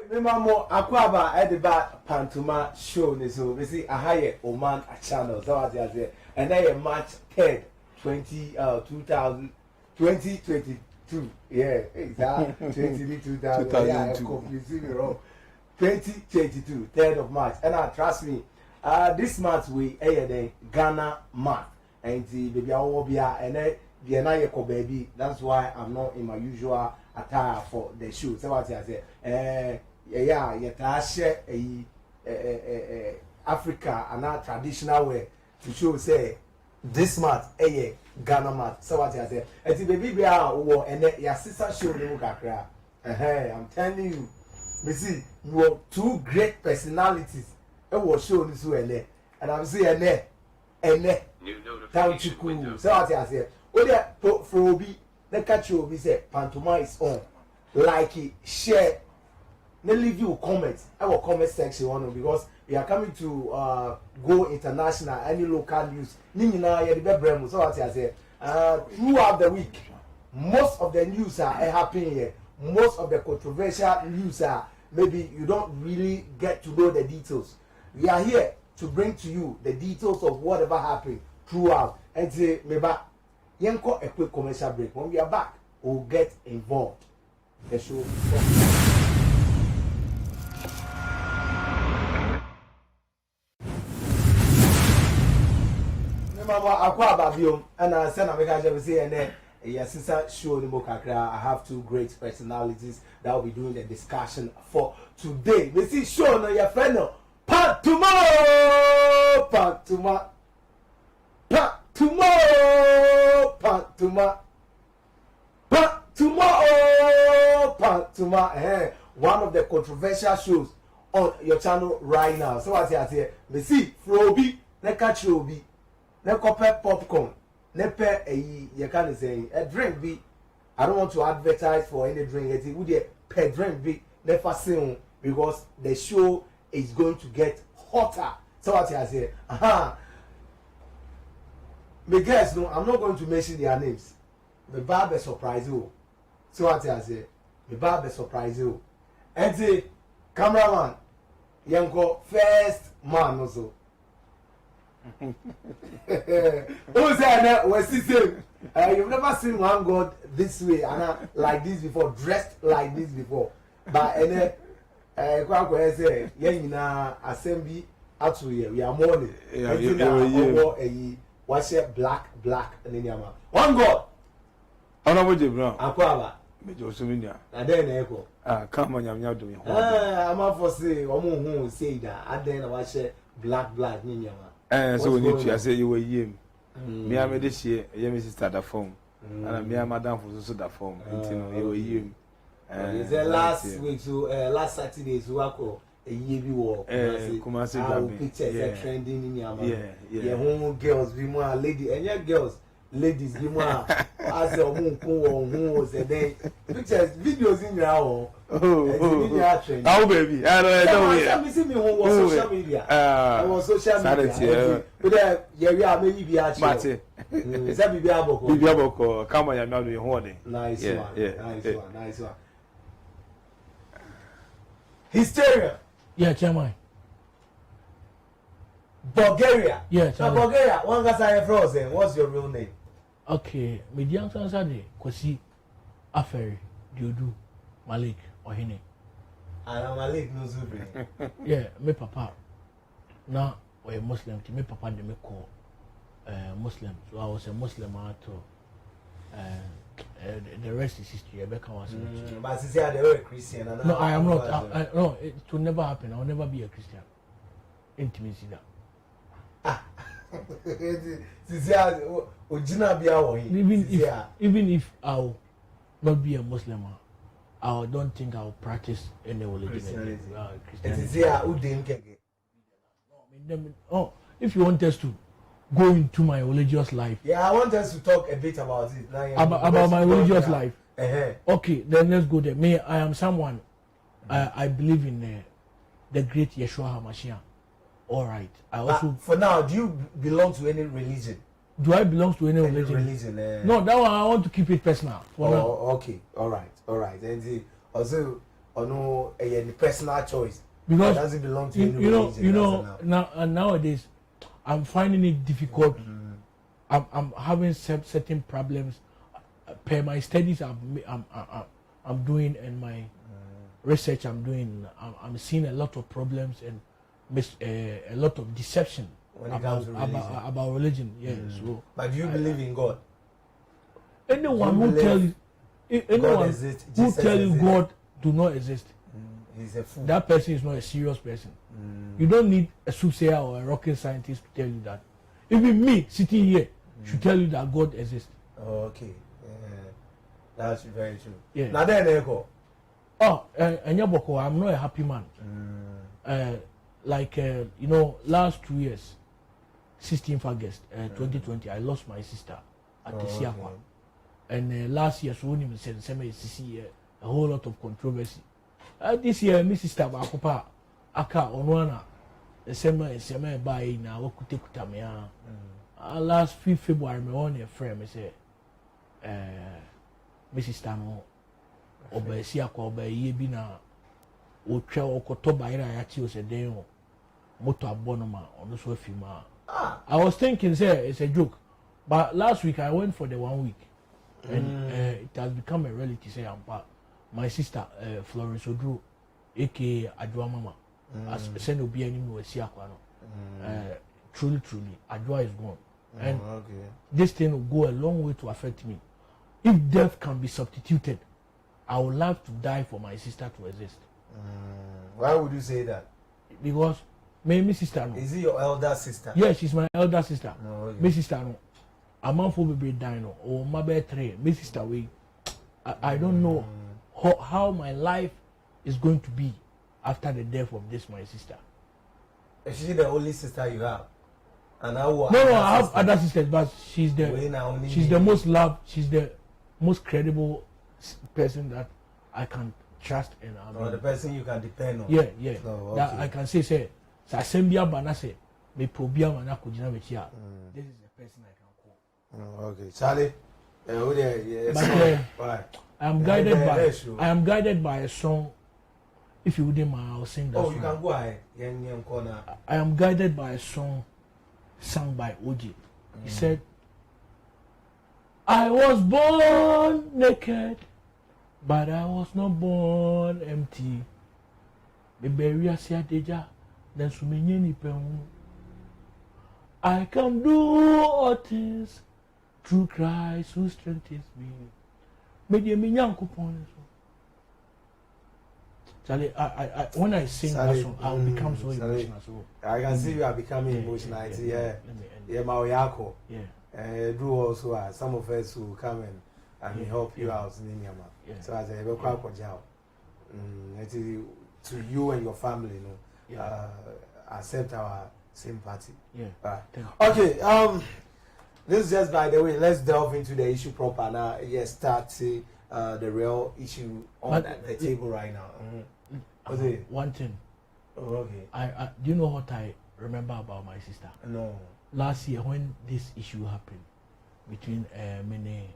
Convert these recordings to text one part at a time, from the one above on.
Memo Aquaba at the back Pantuma show. So we see a higher Oman a channel. So I say, and then March 3rd, 2022. Yeah, exactly. 2022. Yeah, I'm confusing you wrong. 2022, 3rd of March. And trust me, this month we air the Ghana month. And the baby I will be and then the baby. That's why I'm not in my usual attire for the show. So what I say, Africa and our traditional way to show say this month Ghana month. So what I say, and the baby and then your sister show me kakra. I'm telling you, you see, you have two great personalities. It was shown this way, and I'm saying and down to cool. So what I say, oh yeah, for Obi, the catch you say Pantoma is on. Like it, share. They leave you comments. Our comment section one because we are coming to go international. Any local news. Nina, you the brand. So what I say, throughout the week, most of the news are happening here. Most of the controversial news are maybe you don't really get to know the details. We are here to bring to you the details of whatever happened throughout. And say, maybe yenko a quick commercial break. When we are back, we'll get involved. The show. And I said, I'm say, and then yes, sister show the Mokakra. I have two great personalities that will be doing the discussion for today. We see show no your friend no. Pat tomorrow, pat tomorrow, pat tomorrow, pat tomorrow, pat tomorrow, pat tomorrow. One of the controversial shows on your channel right now. So what I say, we see Frobi, ne catch Robi. Ne copper popcorn, ne pe you can say a drink be. I don't want to advertise for any drink. It would be per drink be never soon because the show is going to get hotter. So what I say, me guys no, I'm not going to mention their names. Me barbe surprise you. So what I say, me barbe surprise you. And the cameraman, yanko first man also. Who said was same? You've never seen one God this way and like this before, dressed like this before. But and then say, yeah, assembly out here. We are mourning. What's it black and then one God. Honorable Brown. Aquaba. Major Suminia. And then echo. Come on, I'm not doing. I'm out for say, who say that. And then I watch black Ninyama. So we need to say you were him. Me I made this year, my sister the phone. And me and madam for so that phone. You were him. Is the last week so last Saturday so wako a year be walk. Kumasi pictures trending in Yama. Yeah, home girls be more lady and your girls. Ladies be more as a woman who was a day pictures videos in your own. Oh baby, I don't know. See me on social media. On social media. But we are maybe be actually. Is that Bibi Aboko? Bibi Aboko, come on, you're not doing horny. Nice one. Nice one. Hysteria. Yeah, Chairman. Bulgaria. Yeah, Bulgaria. One guy say frozen. What's your real name? Okay, median Saturday, Kwasi Aferi, Diodu, Malik, Ohine. And Malik knows who. Yeah, me papa. Now we're Muslim. Me papa de me call Muslim. So I was a Muslim to the rest is history. But since they were a Christian, no, I am not. No, it will never happen. I will never be a Christian. Intimacy that. Even if I'll not be a Muslim, I don't think I'll practice any religion. Oh, if you want us to go into my religious life, I want us to talk a bit about it. About my religious life. Okay, then let's go there. I am someone. I believe in the great Yeshua HaMashiach. All right. I also for now, do you belong to any religion? Do I belong to any religion? No, that one I want to keep it personal. For now. Okay. All right. And also or no a personal choice. Because it doesn't belong to you know nowadays I'm finding it difficult. I'm having certain problems per my studies I'm doing and my research I'm doing. I'm seeing a lot of problems and a lot of deception about religion. Yeah. So, but do you believe in God? Anyone who tell you God do not exist, he's a fool. That person is not a serious person. You don't need a soothsayer or a rocket scientist to tell you that. Even me sitting here should tell you that God exists. Oh, okay. That's very true. Yeah. Now then, Echo. Oh, Anyaboko, I'm not a happy man. Last 2 years, 16th August 2020, I lost my sister at Isiakwa. And last year, so when you said a whole lot of controversy. This year, my sister Bakopa Aka Onwana, the same by now, Kutamia. Last 5th February, my own friend, I said, Mrs. Tano, Obe Siakwa, Obe Yebina, Ocha Okotoba, Irachi was a day, Moto Abonoma, on the Sofima. I was thinking, say, it's a joke. But last week, I went for the 1 week. And it has become a reality, say, my sister, Florence Odru, aka Adwa Mama, as send Obi anymore with Siakwa. Truly, Adwa is gone. And this thing will go a long way to affect me. If death can be substituted, I would love to die for my sister to exist. Why would you say that? Because my sister. No. Is it your elder sister? Yes, she's my elder sister. No, okay. My sister. No. A man for baby dino or my three. My sister. I don't know how my life is going to be after the death of this my sister. Is she the only sister you have? And no, I have other sisters, but she's the most loved. She's the most credible person that I can trust and the person you can depend on. Yeah. So, okay. That I can say Sasembia Banase me probia manakujina vechia. This is the person I can call. Okay, Charlie. But I am guided by a song. If you wouldn't mind, I'll sing that song. You can go ahead. I am guided by a song sung by Oji. He said, I was born naked, but I was not born empty. I can do all things through Christ who strengthens me. Charlie, when I sing that song, I'll become so emotional. So I can see you are becoming emotional. Maoyako. Do also some of us who come and help you out in Ninyama. So as a quite to you and your family, accept our sympathy. Okay. This is just by the way. Let's delve into the issue proper now. Yes, start the real issue on the table right now. One thing. Oh, okay. I do you know what I remember about my sister? No. Last year when this issue happened between Mene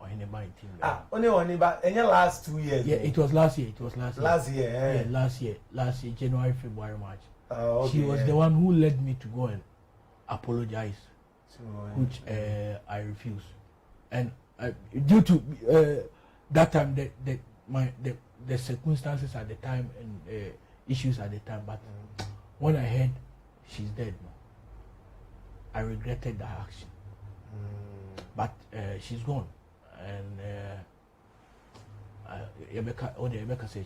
Ohineba and Tim. Only but in the last 2 years. Yeah, it was last year. Last year. Yeah, last year, January, February, March. Okay, she was the one who led me to go and apologize, which I refused. And due to that time, the circumstances at the time and issues at the time, but when I heard she's dead, I regretted that action. But she's gone, and Rebecca said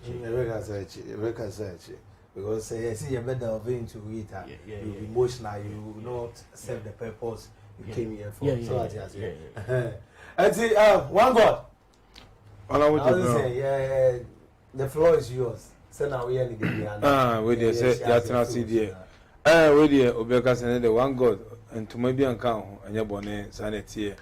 because see you better of into it. You emotional, you will not serve the purpose you came here for. And see, one God. Say, the floor is yours. So now we are in the wait there, say Yatina CD. Wait there, Obeka send the one God and to maybe account and your bonnet, sanity,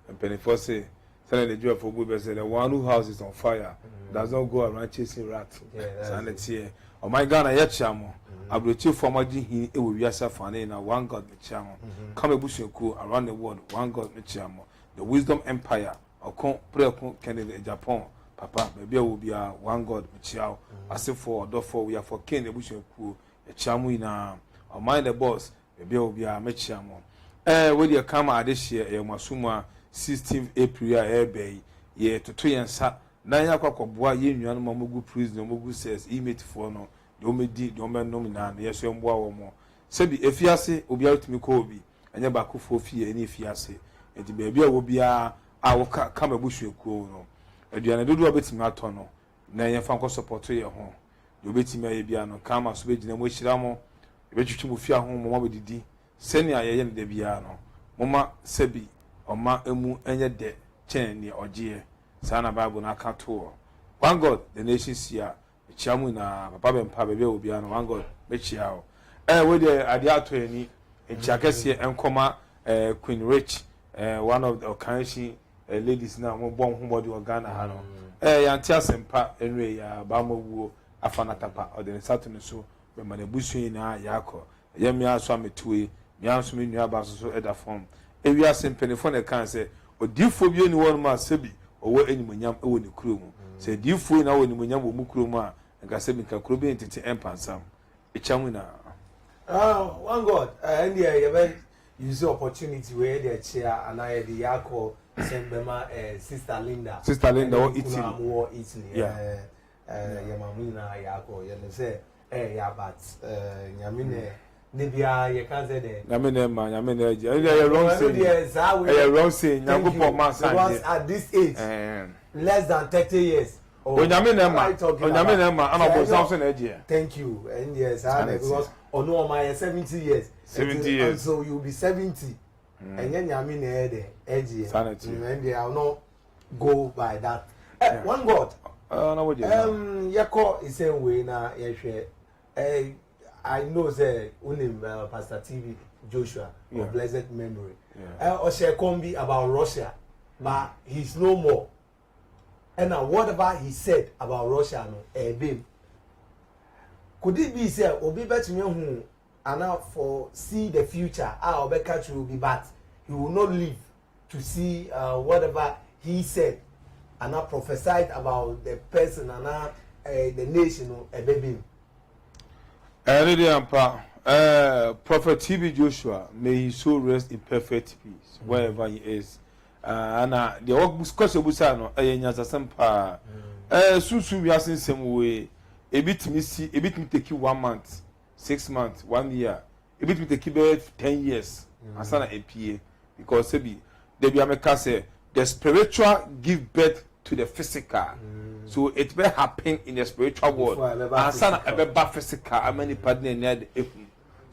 and penny say, send the Jew for good, say the one whose house is on fire does not go around chasing rats. Sanity. Oh my God, I yet chamo. I will chill for my G. It will be a safari and one God me chamo. Come a bush around the world, one God me chamo. The wisdom empire, or prayer candidate Japan. papa maybe will be a one God chiao as if for Odifuor we are for king the bush ku a chamu ina or mind the boss maybe will be a mechiamo when you come at this year a masuma 16th April air bay ye to 2 years na ya kwakwa boa ye nnuan mamugu prison mamugu says imate for no the omedi the omen nomina yes yo mboa wo mo sebi efiase obi outimi ko obi anya ba ko fo fie eni efiase enti ba bia wo bia a wo ka mabuhwe ko no aduane dodo obetimi ato no na ye fa nko support ye ho de obetimi aye bia no kama so begina mo hira mo ebetwitwi mo fie ho mo ma bedidi seni aye ye ne de bia no moma sebi oma emu enye de chen ni ogie sana Bible na kato one God the nation sia chiamu na papa bempa bebe obi ano one God mechia o we dey ade ato ani echiakese enkoma Queen Rich one of the Okanshi ladies na mo bon humodi Ghana ha no yanti asempa enwe ya ba mawu afana tapa o de satu ne so be ma na busu na yakọ yemia so ametue mia so me nua ba so eda form ewi asempene na kan se Odifuor bi oni won ma sebi owo enimonyam ewo ne kuro mu se Odifuor na wo enimonyam wo mu kuro mu a nka sebi nka kuro bi entete empansam echamu na one God and you use opportunity where they chair and I the yako send sister Linda or Italy yeah yamamina yako you say yeah but nyamine Nibia, you can't say that. Yamine, you're wrong saying, at this age, less than 30 years. When Yamine, thank you. And yes, because no, my 70 years. 70 years. And so you'll be 70. And then Yamine, edgy. Sanity. And they will not go by that. One God. Yako is saying, we now, I know that only Pastor TV Joshua of blessed memory. Or share combi about Russia, but he's no more. And now whatever he said about Russia, no, could it be said or be better me who and now for see the future? Our Becca will be bad. He will not live to see whatever he said and now prophesied about the person and now the nation a baby. Prophet TB Joshua, may he so rest in perfect peace wherever he is. And the work because of Busano, a Yasampa, soon we are seeing some way. A bit me see, a bit me take you 1 month, 6 months, 1 year, a bit me take you 10 years. Asana APA because Sebi, they be a the spiritual give birth to the physical. So it may happen in the spiritual world. And son a bad physical, I many partner near the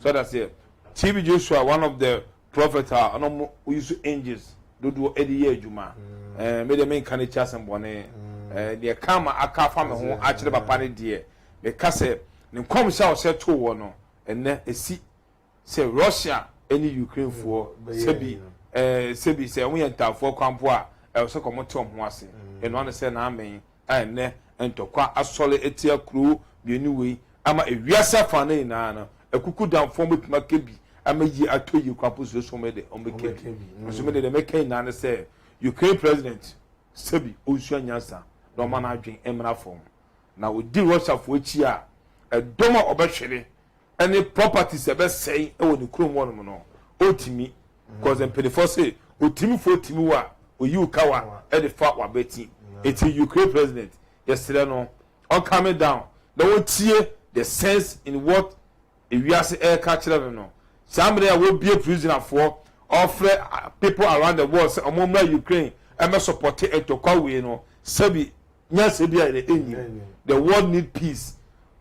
so that's it. TB Joshua, one of the prophets, we use angels, do Eddie year Juma. Made the main canichas and bonnet. They come a car from home, actually, Papa dear. Because the come shall say 2 1 and then a see say Russia, any Ukraine for Sebi say we enter for Campoa, also come to Mwasi, and one say Amen. And tokwa asole etia kru bienu we ama ewiasa fane na na ekuku dan form with makebi ama yi atoyi kwapo so me de ombekebi so me de make na na say Ukraine president Sebi osu anyansa no ma na adwen emra form na odi Russia fo echi a edoma obehwere any properties ebe sei e woni krom wono no otimi because empedifo say otimi fo otimi wa oyi ukawa e de fa wa beti. It's a Ukraine president. Yesterday, no, on coming down. No one tear the sense in what if we are say air catcher, no. Somebody will be a prisoner for offer people around the world. Say, among Ukraine, I must support it to call we, no. Sebi, yes, the world need peace.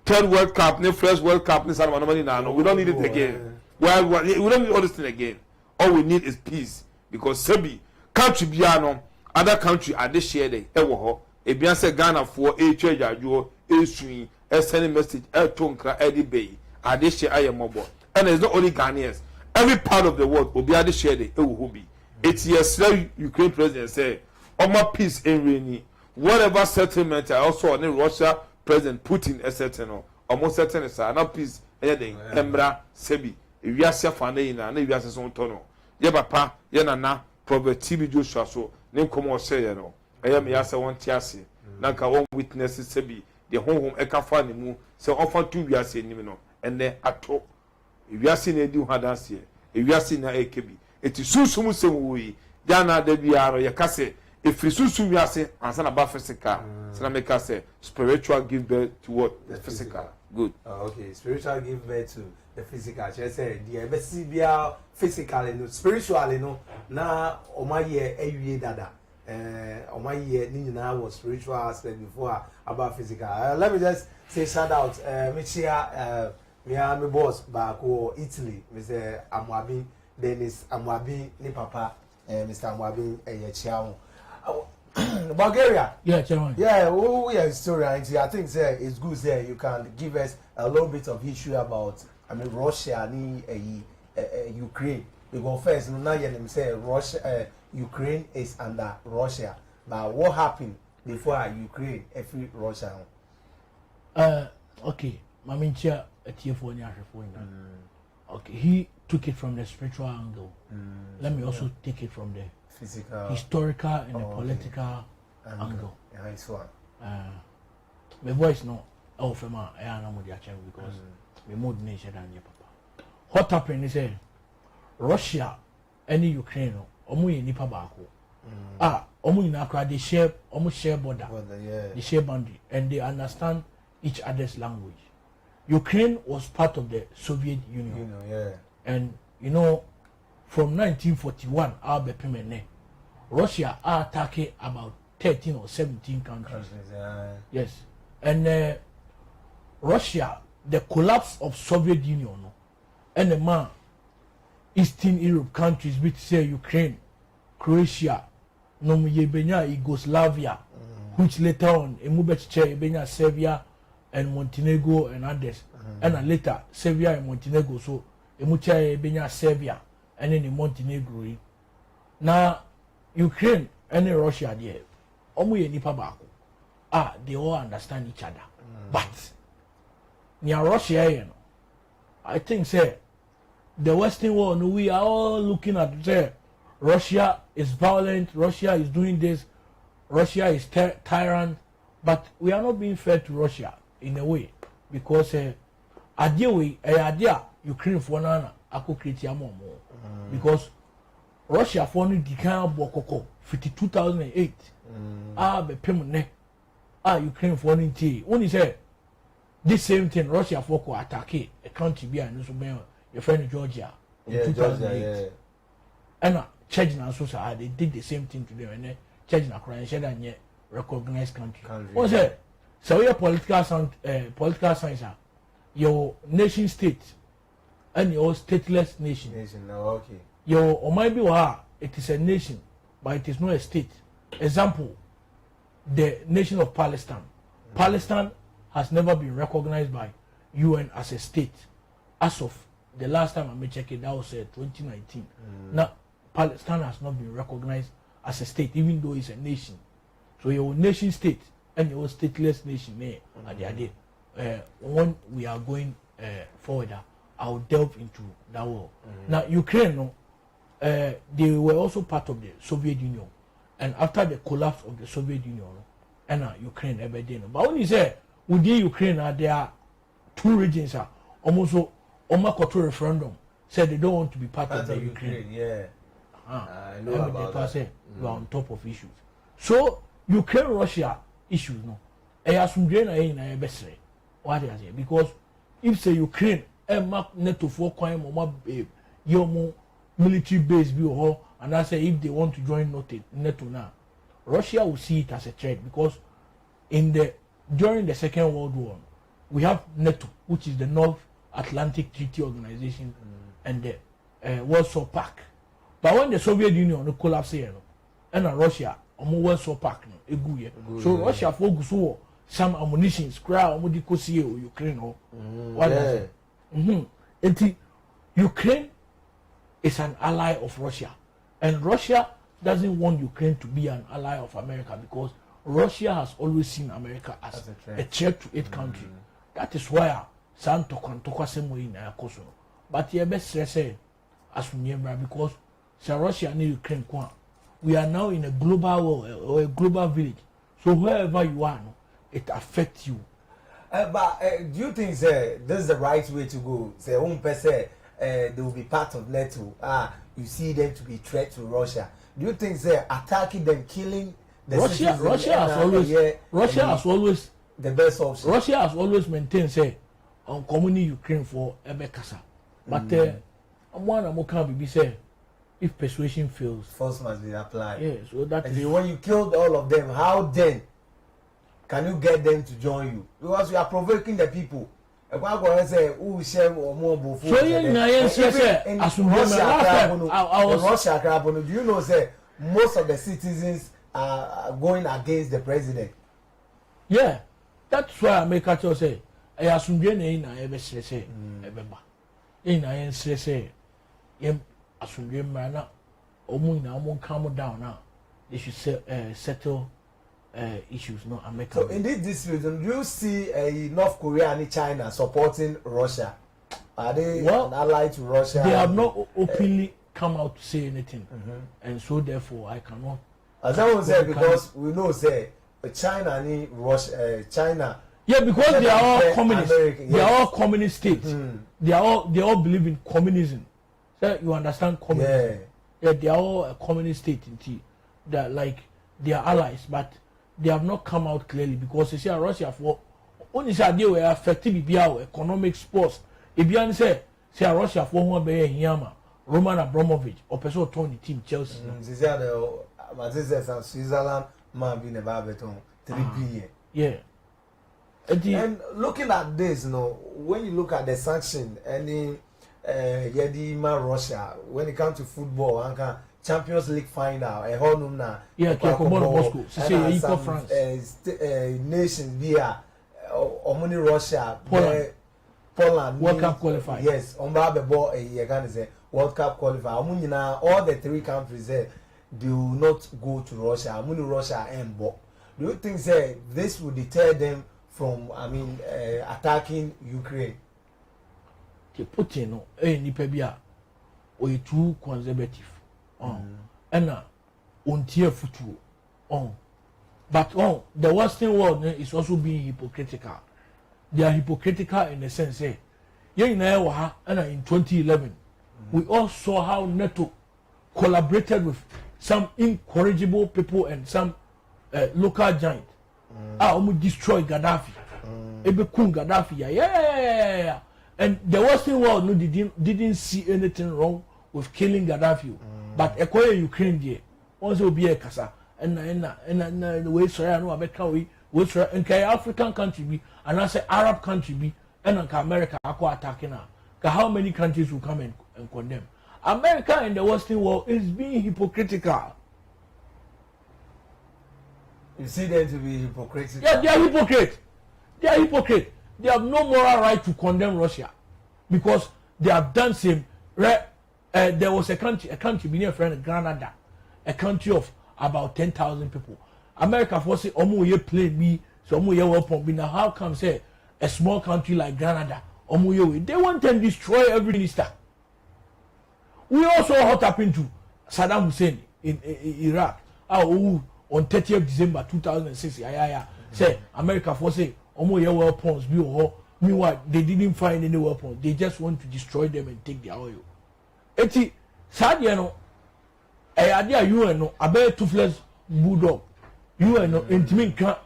Third World Cup, no first World Cup, no, we don't need it again. Well, we don't need all this thing again. All we need is peace because Sebi country biano. Other country are this share day. Ewo ebian say Ghana for a trade ajo esui sending message tonkra edi bay are this share ayemobo and it's not only Ghanaians, every part of the world will be at this share day ewo be. It's yesterday Ukraine president say oma peace in rainy whatever settlement also on the Russia president Putin etc. Almost certain is not peace anything embra sebi ewiase fane na ewiase so tono ye papa ye nana Prophet TB Joshua so ne komo say no I am yasa won tiase Nanka one witnesses sebi the home eka fa ne mu se offer to wiase nim no ene ato wiase na edi ho danse e wiase na ekebi eti susum sem wo yi jana da biaro ye kase efiri susum wiase ansa na ba physical sana make us spiritual give birth to what the physical. Good. Okay, spiritual give birth to the physical. She said the bia physically no spiritually no na omaye ewie dada. Omaye ni na was spiritual aspect before about physical. Let me just say shout out Michia me boss back or Italy, Mr. Amwabin, Dennis Amwabin ni papa Mr. Amwabin Chiao. Bulgaria. Yeah, Chairman. Yeah, yeah, story. I think it's good. You can give us a little bit of history about, Russia and Ukraine. Because first, now you say Russia, Ukraine is under Russia. But what happened before Ukraine? Every Russia. Okay, Mamincha Okay, he took it from the spiritual angle. Let me also take it from the physical, historical, and the political angle. Yeah, it's one. My voice no, from I am with because we moved nation than your papa. What happened is Russia, any Ukraine, omu nipa bako. Omu in Accra they share almost share border. They share boundary and they understand each other's language. Ukraine was part of the Soviet Union. And from 1941, Russia are attacking about 13 or 17 countries. Yes. And Russia, the collapse of Soviet Union, and the man, Eastern Europe countries, which say Ukraine, Croatia, Yugoslavia, which later on, Serbia and Montenegro and others. And later, Serbia and Montenegro, so Serbia and then in Montenegro. Now, Ukraine and Russia there, they all understand each other. But near Russia, I think the Western world, we are all looking at Russia is violent, Russia is doing this, Russia is tyrant, but we are not being fair to Russia in a way because Ukraine for nana because Russia for the kind of bokoko 2008 be pemne Ukraine for tea only say this same thing Russia for attack a country be and so your friend Georgia in 2008 and Church na so they did the same thing to them and then Church na crying said and yet recognized country what say so your political science your nation state and your stateless nation. Okay. Or maybe it is a nation, but it is not a state. Example, the nation of Palestine. Palestine has never been recognized by UN as a state. As of the last time I checked it, that was 2019. Now, Palestine has not been recognized as a state, even though it's a nation. So your nation state and your stateless nation at the idea. When we are going forward, I'll delve into that war. Now, Ukraine, they were also part of the Soviet Union. And after the collapse of the Soviet Union, and Ukraine ever did. But when you say, within Ukraine, there are two regions, almost Omakoto referendum said they don't want to be part of the Ukraine. Yeah. I know about that. You are on top of issues. So, Ukraine-Russia issues, no. Because if say Ukraine map NATO for coin your military base be and I say if they want to join NATO now, Russia will see it as a threat because during the Second World War we have NATO, which is the North Atlantic Treaty Organization and the Warsaw Pact. But when the Soviet Union collapsed and Russia Warsaw Pact so Russia focus on some ammunition, scrap, Ukraine. What does it? Ukraine is an ally of Russia, and Russia doesn't want Ukraine to be an ally of America because Russia has always seen America as a threat to its country. That is why San Toka same way in Kosovo. But you best say as because Russia and Ukraine, we are now in a global world or a global village. So wherever you are, no, it affects you. But do you think this is the right way to go? Say, they will be part of NATO. You see them to be threat to Russia. Do you think attacking them, killing the citizens? Russia has always the best option. Russia has always maintained on community Ukraine for Ebekasa. But one of can be say if persuasion fails, force must be applied. Yeah, so that is when you killed all of them, how then can you get them to join you? Because you are provoking the people. So Russia, do you know most of the citizens are going against the president? Yeah, that's why I make a say. I assume you na ebe say ebeba. Na yen say yem assume you na omu calm down now. They should settle issues, no America. So in this dispute, do you see North Korea and China supporting Russia? Are they an ally to Russia? They have not openly come out to say anything, and so therefore I cannot. As I was saying, because we know China and Russia, China. Yeah, because they are all communist. They are all communist states. They all believe in communism. So you understand communism? Yeah, they are all a communist state in T. They're like they are allies, but they have not come out clearly because they say Russia for only say they were affected by economic sports. If you say Russia for one be Yama, Roman Abramovich or person turn the team Chelsea. They say the Switzerland man be never beton 3 billion. Yeah. And looking at this, when you look at the sanction, any Russia, when it comes to football, Champions League final, a whole number. Yeah, Moscow. Some France. Nations via Omoni Russia, Poland. World Cup qualifier. Yes, World Cup qualifier. All the 3 countries there, they will not go to Russia. Omoni Russia and Bo. Do you think this will deter them from, attacking Ukraine? Putin, Nipebia, or too conservative. And untier futu. But the Western world is also being hypocritical. They are hypocritical in the sense, and in 2011, we all saw how NATO collaborated with some incorrigible people and some local giant. Almost destroy Gaddafi. Ebekun Gaddafi. Yeah. And the Western world didn't see anything wrong with killing Gaddafi. But acquire Ukraine there. Once will be a casa. And the way Soraya no America we and African country be and I say Arab country be and America are attacking her. How many countries will come and condemn? America and the Western world is being hypocritical. You see them to be hypocritical? Yeah, they are hypocrite. They are hypocrite. They have no moral right to condemn Russia because they have done same. There was a country being a friend, Grenada, a country of about 10,000 people. America for say, ye play me, so ye weapon. Now how come say a small country like Grenada, they want to destroy every minister. We also what happened to Saddam Hussein in Iraq. On 30th December 2006, say America for say, ye weapons be meanwhile they didn't find any weapons. They just want to destroy them and take their oil. Eti sadie no ade a UN no abe toothless bulldog UN no intimi nka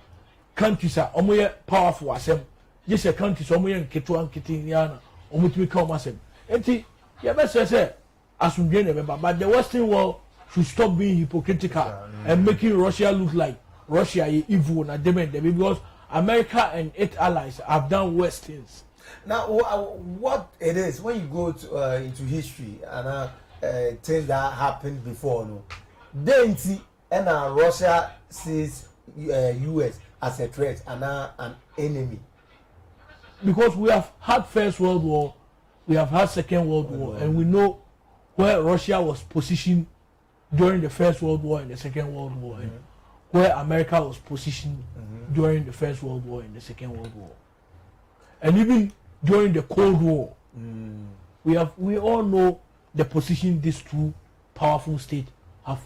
countries a omoye powerful asem just a countries omoye nketo nkete ya na omutimi ka omasem eti ye be say asumdwe ne beba but the Western world should stop being hypocritical and making Russia look like Russia is evil na them because America and its allies have done worse things. Now, what it is when you go to, into history and things that happened before, then Russia sees US as a threat and an enemy. Because we have had First World War, we have had Second World War, and we know where Russia was positioned during the First World War and the Second World War, and where America was positioned during the First World War and the Second World War, and even during the Cold War. We all know the position these two powerful states have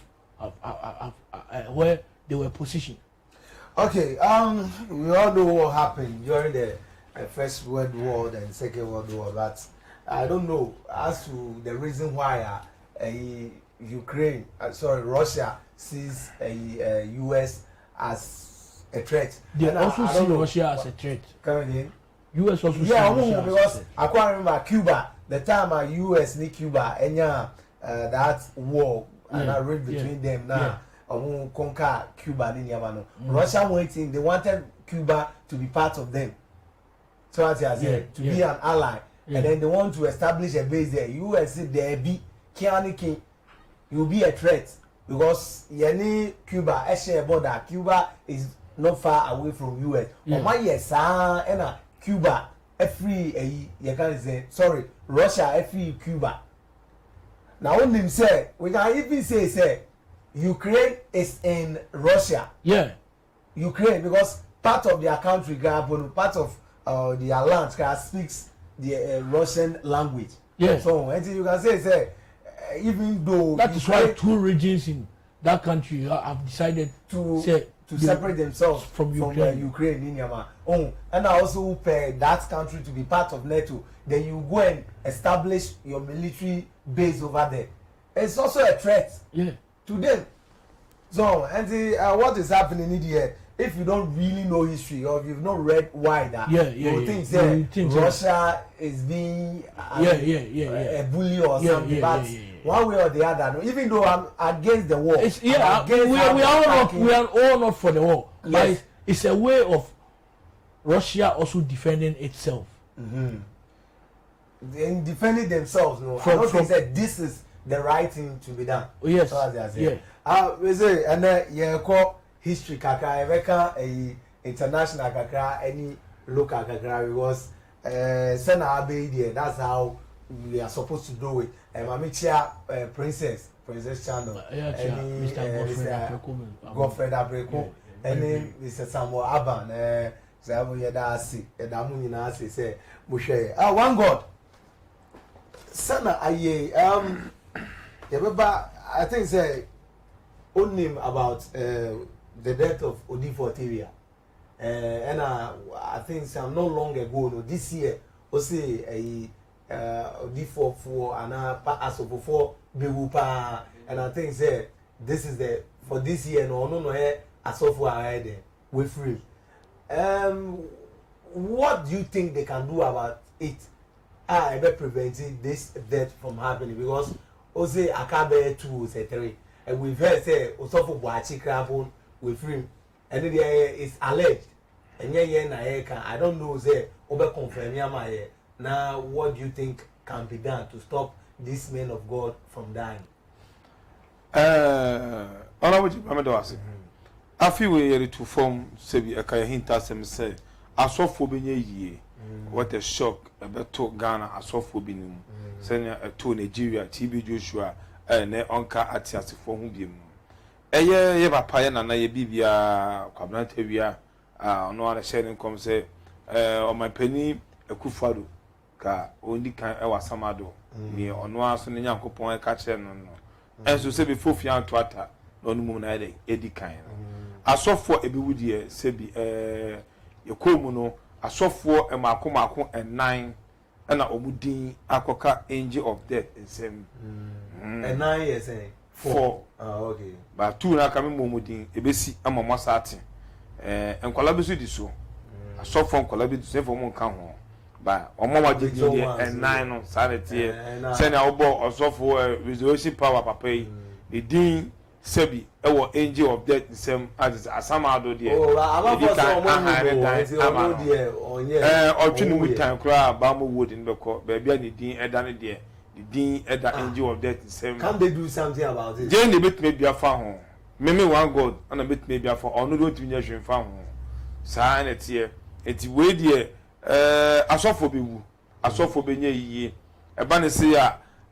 where they were positioned. Okay, we all know what happened during the First World War and Second World War, but I don't know as to the reason why Ukraine, Russia sees US as a threat. They also see Russia as a threat. Come again? US also see Russia because I can't remember Cuba. The time US need Cuba, and that war and I read between them now. Conquer Cuba in Yamano. Russia waiting, they wanted Cuba to be part of them. So as I said, to be an ally. And then they want to establish a base there. US there be Kianiki, you'll be a threat. Because yani Cuba, a border, Cuba is not far away from US. My yes, and Cuba, a free you can say sorry, Russia, a free Cuba. Now only him say, we can even say Ukraine is in Russia. Yeah. Ukraine, because part of their country, part of their land speaks the Russian language. Yeah. So, and you can say, even though that is why two regions in that country have decided to separate themselves from Ukraine in Yama. And also pay that country to be part of NATO. Then you go and establish your military base over there. It's also a threat. Yeah. To them. So, and what is happening in here, if you don't really know history or if you've not read wider, you think Russia is being a bully or something. But one way or the other, even though I'm against the war, we are all not for the war. Yes. But it's a way of Russia also defending itself. In defending themselves, no. I don't think that this is the right thing to be done. Oh, yes. So as I say. We say, and then you call history kakra, a international kakra, any local kakra, because Sena Abe, that's how we are supposed to do it. And Mamichia Princess Channel, and Mr. Godfred Abreko, and then Mr. Samuel Aban, Samu Yadasi, and Amuni Nasi say, Mushe. One God. Sana aye I think say only about the death of Odifuor tawia. And I think some not long ago, no, this year, say Odifuor for and as before Bewupa, and I think say this is the for this year no as of ahead we free. What do you think they can do about it? I be preventing this death from happening, because Ose Akabe 2 say 3, and we've heard say Osofo Boachi Krabon with free, and then it's alleged, and I don't know say over confirm my now. What do you think can be done to stop these men of God from dying? I feel we are to form Sebi Akaya Hinta Sem say, I saw for ye. What a shock! A better Ghana, a soft for Binum, sending to Nigeria, TB Joshua, and Onka Atias for whom you. A year, you have a pioneer, and I be via kwabena tawia, no other sharing come say, on my penny, a kufadu, ka only kind of samado, near on one son in Yanko Point catcher, no. And so say before Fian Twata, no moon either, Eddie kind. I saw for a bewudia, Sebi, your comuno. Asofo emako and 9 and a omudin akoka angel of death in same and 9 years 4 okay but 2 na kame momudin ebesi amama sate enkwala besu di so asofo enkwala bi so for mo kan ho ba omama jiji and 9 no sanity say na obo asofo resurrection power papa yi the din Sebi, ewo angel of death in same as asamado there. Oh, I'm not time cry Bamo wood in the court, baby, and the dean Edan there. The dean Eda angel of death in same. Can they do something about it? Jane, the bit may be a farm. Meme one God, and a bit may be a for or no to be farm. Sign it here. It's way dear. I saw for Bibu. I saw for Benye. A banner say,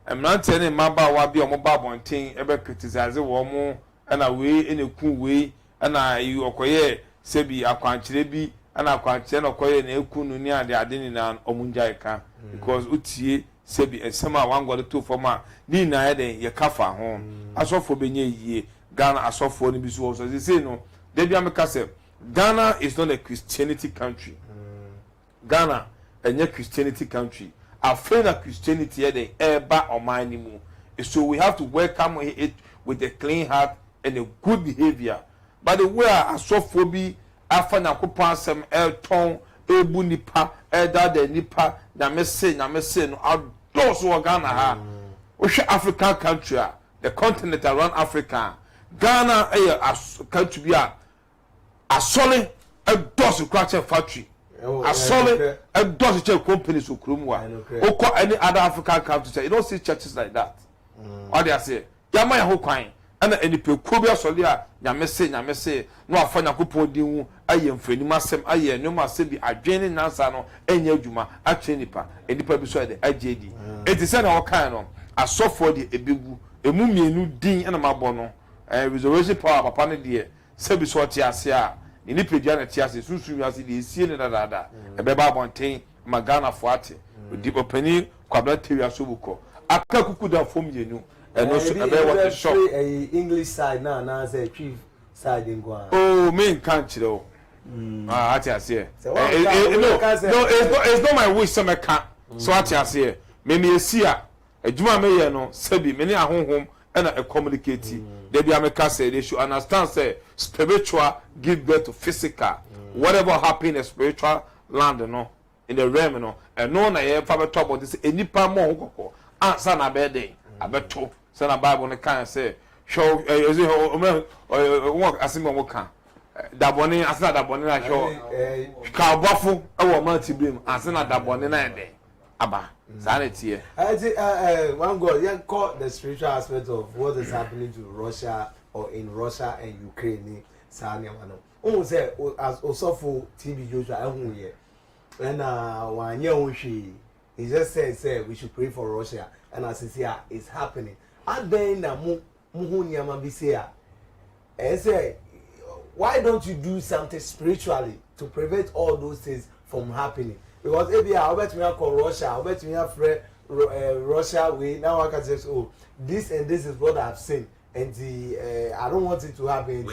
I'm not telling my bar will be on my barb thing ever criticize a woman and away in a cool way, and I you acquire Sebi a quantity and I can't acquire a kununia the Adeninan or Munjaika because Uti Sebi and summer one got 2 for my Nina Eden, your kafa home. I saw for Benye ye, Ghana, I saw for the Bisu, as they say no, they be a cassette. Ghana is not a Christianity country. Ghana a Christianity country. Afraid of Christianity the eba or minimum. So we have to welcome it with a clean heart and a good behavior. But the way I saw phobia, after some air tone, ebu nipa, da nipa, na messe no outdoors or Ghana ha. Which African country, the continent around Africa. Ghana a country be a solid a dozen cracker factory. A solid a dozen companies who krumwa. Or any other African country, you don't see churches like that. What they say, Yamaya Hokwine, and any Pukubia Solia, Yamese, no Afana Kupo Dimu, I am Freddy Massam, I am no Masebi, I Jenny Nansano, and Yajuma, a Chenipa, and the Pabiswade, IJD. It is an all kind of a soft for the Ebibu, a mummy, new ding and a mabono, and reservation power upon a dear, Sebiswatiasia, in the Pediana Tiasi, Susu, the Sien and Dada, a Beba Bontain, Magana Fuate, with deep opening, Quabratia Subuko. Akakukuda from you, and also a shop. English side now say chief side in Guam. Oh, main country though. I say. No, it's not my wish. Some can't. So I say, maybe a seer, a Juma may no, Sebi, many are home and a communicating. They be a say they should understand, say, spiritual give birth to physical. Whatever happen in the spiritual land, no, in the realm, no, and no one I ever talk about this, any part more. Answer na birthday. I bet to send a Bible on the can say, show work as him worker. That bonnet, as not that bonnet, I show car waffle, our multi beam, as not that bonnet day. Abba, sanity. I think one God, yeah, call the spiritual aspect of what is happening to Russia or in Russia and Ukraine. Sanya Mano. Oh, say, as also for TV Joshua, I won't hear. And 1 year, he just said we should pray for Russia, and as it's here, it's happening. And then say, why don't you do something spiritually to prevent all those things from happening? Because if you are about to call Russia, about to have Russia, we now I can say, oh, this and this is what I've seen, and I don't want it to happen.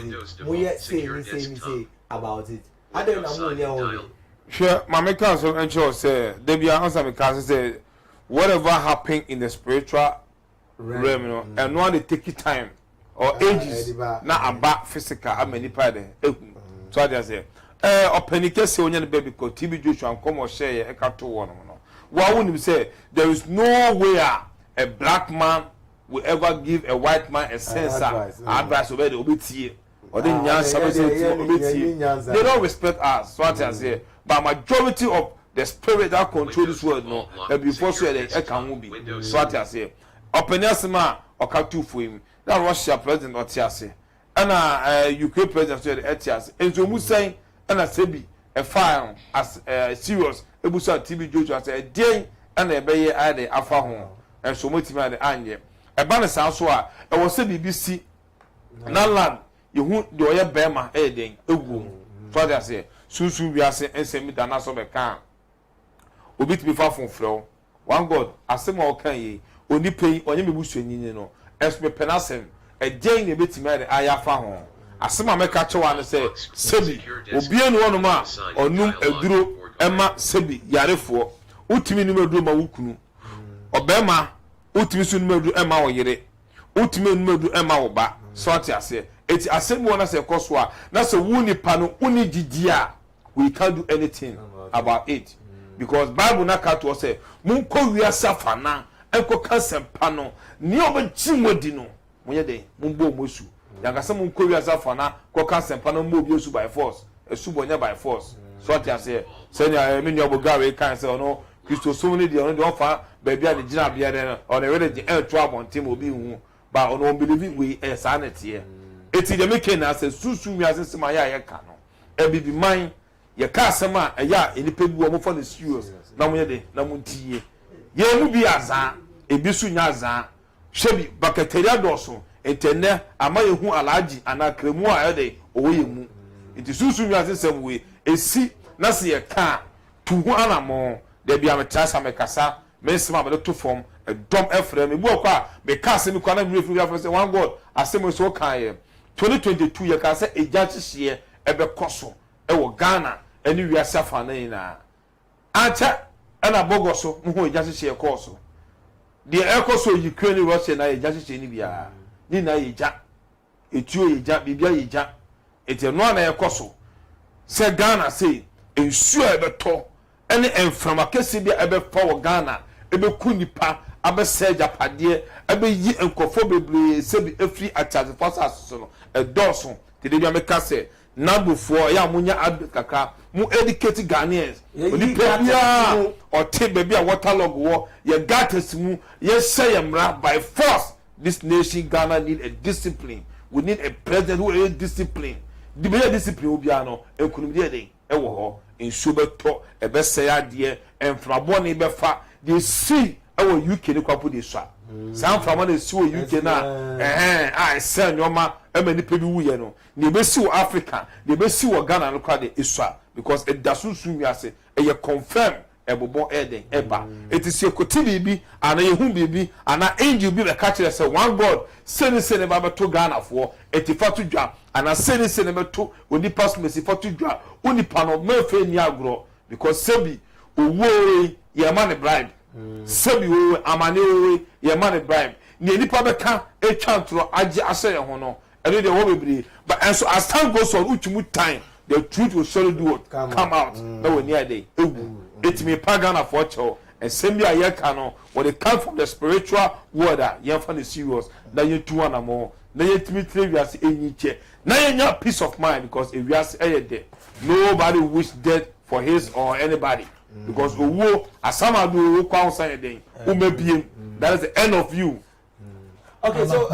We say about it. I don't know. Sure, my make counsel and sure say they be answer me counsel say whatever happen in the spiritual realm, you know, and no they take it time or ages na about physical how many part so I say openike say onye baby ko TB Joshua come or share e ka to one no why wouldn't say there is no way a black man will ever give a white man a sense advice over the obitie or the they don't respect us so I say. But majority of the spirit that control this world, no, before so they can be. So what I say, open yasma or katu for him. That Russia president or Tiase, and Ukraine president so the Etias. And so we say, and I say, a fire as serious. Ebusa TB Joshua say a day and a bay at the Alpha home, and so much man the Anye. A banner sound so I was say BBC. Not land, you won't do a Bema a day, a womb. So I say. Susu we are saying and send me the naso be can obi to be far from flow one God asem o kan yi oni pay onye me busu nyinyi no esme penasem e gen na beti me aya fa ho asem a meka chewa no say sebi obi enu onu ma onum aduro ema sebi yarefo utimi num aduro ma wukunu obema utimi su num aduro ema wo yire utimi num aduro ema wo ba so ati ase eti asem wona say koso a na say wuni pa no uni gidia we can't do anything about it because Bible na ka to say mun ko wiasa fana enko kansempa no ni obechimodi no munye den mun bo mosu yanga se mun ko wiasa fana ko kansempa no mo bi osu by force esu bonya by force so ati ase say na me ni obogawe kan say no Christo so ni de on de ofa ba bia de gina bia de on the ready e to abontim obi hu ba on believe we sanity eti de make na say susu wiase se ma ya ka no e bibi man ye ka asema eya enipa bi wo mo for the serious na mo ye de na mo ntiye ye mu bi azan ebi su nya azan shebi bakateria doso etene ama ye hu alaji anakremu a ye de owo ye mu nti susu mi asesem we esi na se ye ka tu hu anamo de bia me trasa me kasa me sema be to form e dom efre me bu okwa me ka se mi kwa na mi refri afre say one God asem so kan ye 2022 ye ka se eja chihye ebe koso wo Ghana eni wiase afa na ina acha ana bogoso mo ho ejahye course de ekoso Ukraine Russia na ejahye ni bia ni na eja etuo eja bibia eja ete no na ekoso se Ghana say ensuo ebeto ene enframa kese bia ebefa wo Ghana ebe kunipa abese japade ebe yi enkofo bebre se bi efri achaze forces so no edoso te de bia meka se Nabufuor ya munya kakra mu educate Ghanaians oni pebia o te baby a waterlog wo ye gatas mu ye say mra by force. This nation Ghana need a discipline. We need a president who is disciplined. The better discipline obia no ekunum de den e wo ho enso beto e be say ade en frabo ne be fa they see our UK ne kwapo de so san frabo na si wo UK na I say nyoma e mani pe bi wuye no ne be si wo Africa ne be si wo Ghana no kwa de iswa because it doesn't soon we say e ye confirm ebobo eden eba it is your kotili bi ana ye hu bibi ana angel bi be catch say one God send ba to Ghana for etifatu dwa ana send be to oni pass mesi fatu dwa oni pano mefe ni agro because sebi owo ye man bribe sebi owo amane owo ye man bribe ni nipa be ka e twantro age ase ye ho no ene de wo bebre but and so as time goes on uchimu time the truth will surely do what come out that we near day it may pagana for cho and send me a year canon when it comes from the spiritual word you find serious that you two and more na yet me three years any che na you peace of mind because if you are there nobody wish death for his or anybody because owo asama do kwa outside day umebiem that is the end of you. Okay, so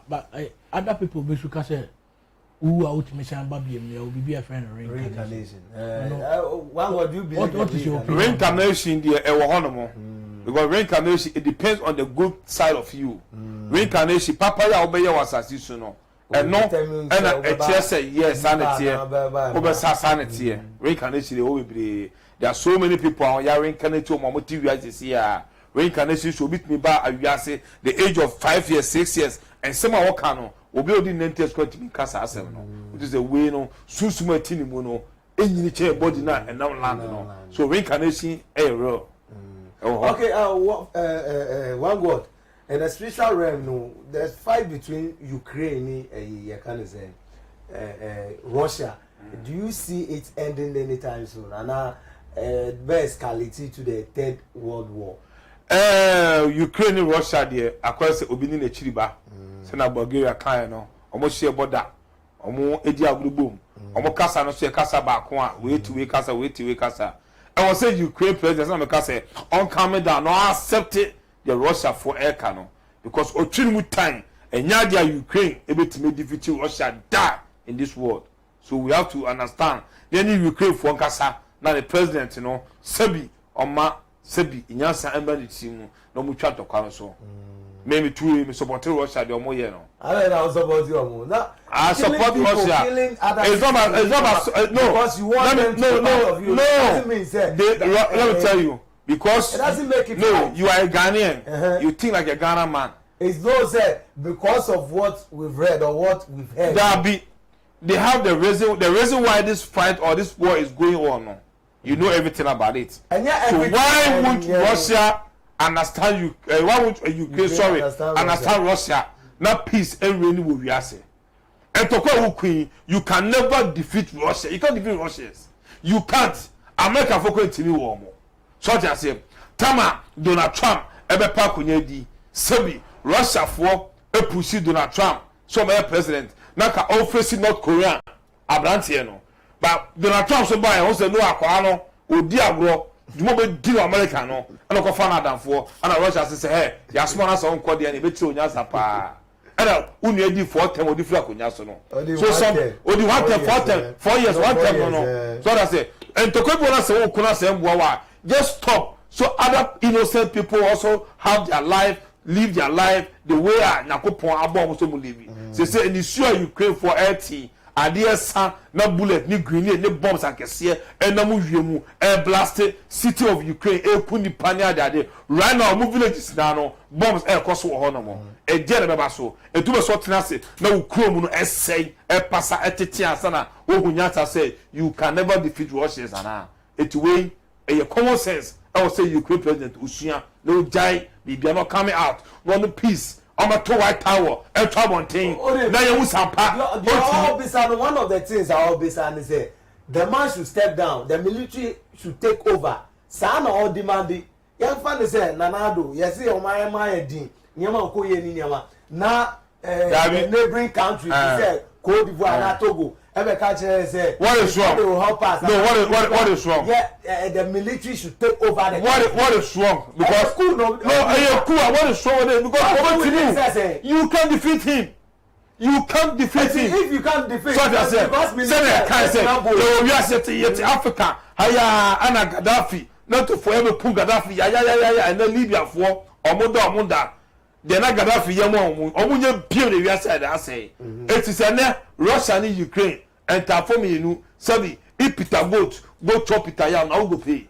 but other people basically say who are ultimately saying baby will be a friend of reincarnation. One word you believe what is your opinion? Reincarnation there because reincarnation it depends on the good side of you. Reincarnation papa ya obey was as no and no and a chair say yes sanity over sanity reincarnation they will be there are so many people are reincarnated on motive this year. Reincarnation should beat me by the age of 5 years 6 years and some of our will be the name going to be cast as which is a way no susuma tinimu no any chair body now and now land no so reincarnation a real. Okay, one word and the spiritual realm no there's fight between Ukraine and Russia. Do you see it ending anytime soon and be escalating to the Third World War? Ukraine and Russia there across obini na chiriba se na Bulgaria kan no omo share border omo edi agrugbom omo kasa no so e kasa ba ko a we kasa I was say Ukraine president na me kasa on calm down no accept the Russia for air canon because otwiri mu time enya dia Ukraine ebetime defeat Russia die in this world so we have to understand then Ukraine for kasa na the president you know sebi oma sebi inyansa emba team no mu twa tokwa so maybe two me support Russia the omo ye no I don't support you omo now I support Russia it's not no because you want them to part of you doesn't mean say let me tell you because it doesn't make it no right. You are a Ghanaian you think like a Ghana man it's no say because of what we've read or what we've heard they have the reason why this fight or this war is going on no. You know everything about it. And so why won't Russia understand you? Why won't Ukraine? Sorry, understand Russia? Not peace and really will be asking. And to call Queen, you can never defeat Russia. You can't defeat Russians. You can't. America focus to me warm. So I say, Tama Donald Trump ebe pa kunyedi. Sebi Russia for a pussy Donald Trump. So my president. Naka office North Korea. Abrantie no. But Donald Trump so buy won say no akwa no odi agro jumo be di America no and ko fa na danfo and Russia say hey ya small na so nko de na be tire onya sapa and unu edi 4 term odi fura konya so no so some odi 1 term 4 years 1 term no so that say and to ko bo na say wo kuna say mbo wa just stop so other innocent people also have their life live their life the way nakopon abom so mu live say say in the sure Ukraine for 80 adeɛ sa na bullet ni green ni bombs akɛseɛ ɛnam wiemu blast city of Ukraine eku nipa ne ade right now mo villages na no bombs ɛkɔ so wɔ hɔ no mo ɛgye na bɛba so etube so tena se na wo kurom no ɛsɛn ɛpasa ɛtete asa na wo hunya ta say you can never defeat Russians ana etiwe ɛyɛ common sense I will say Ukraine president usua no jai bibia no coming out one peace I'm a to White Tower and trouble thing now you sampa one of the things I always say the man should step down, the military should take over. Sana all demanding young fan say nanado yes my din nyama ko ye ni nyama na neighboring country say Cote d'Ivoire na Togo ebe ka chere say what is wrong? They will help us. No, what is wrong? Yeah, the military should take over the what is wrong? Because cool, no, what is wrong with it? Because you can't defeat him. You can't defeat him. If you can't defeat him, we are saying Africa. Haya ana Gaddafi. Not to forever pull Gaddafi. Ya, and then Libya for Omunda. They're not Gaddafi. Omunye period. We are saying. I say it is a Russia and Ukraine and transform you. Sabi, if Peter Goat go chop Peter Yam, who go pay?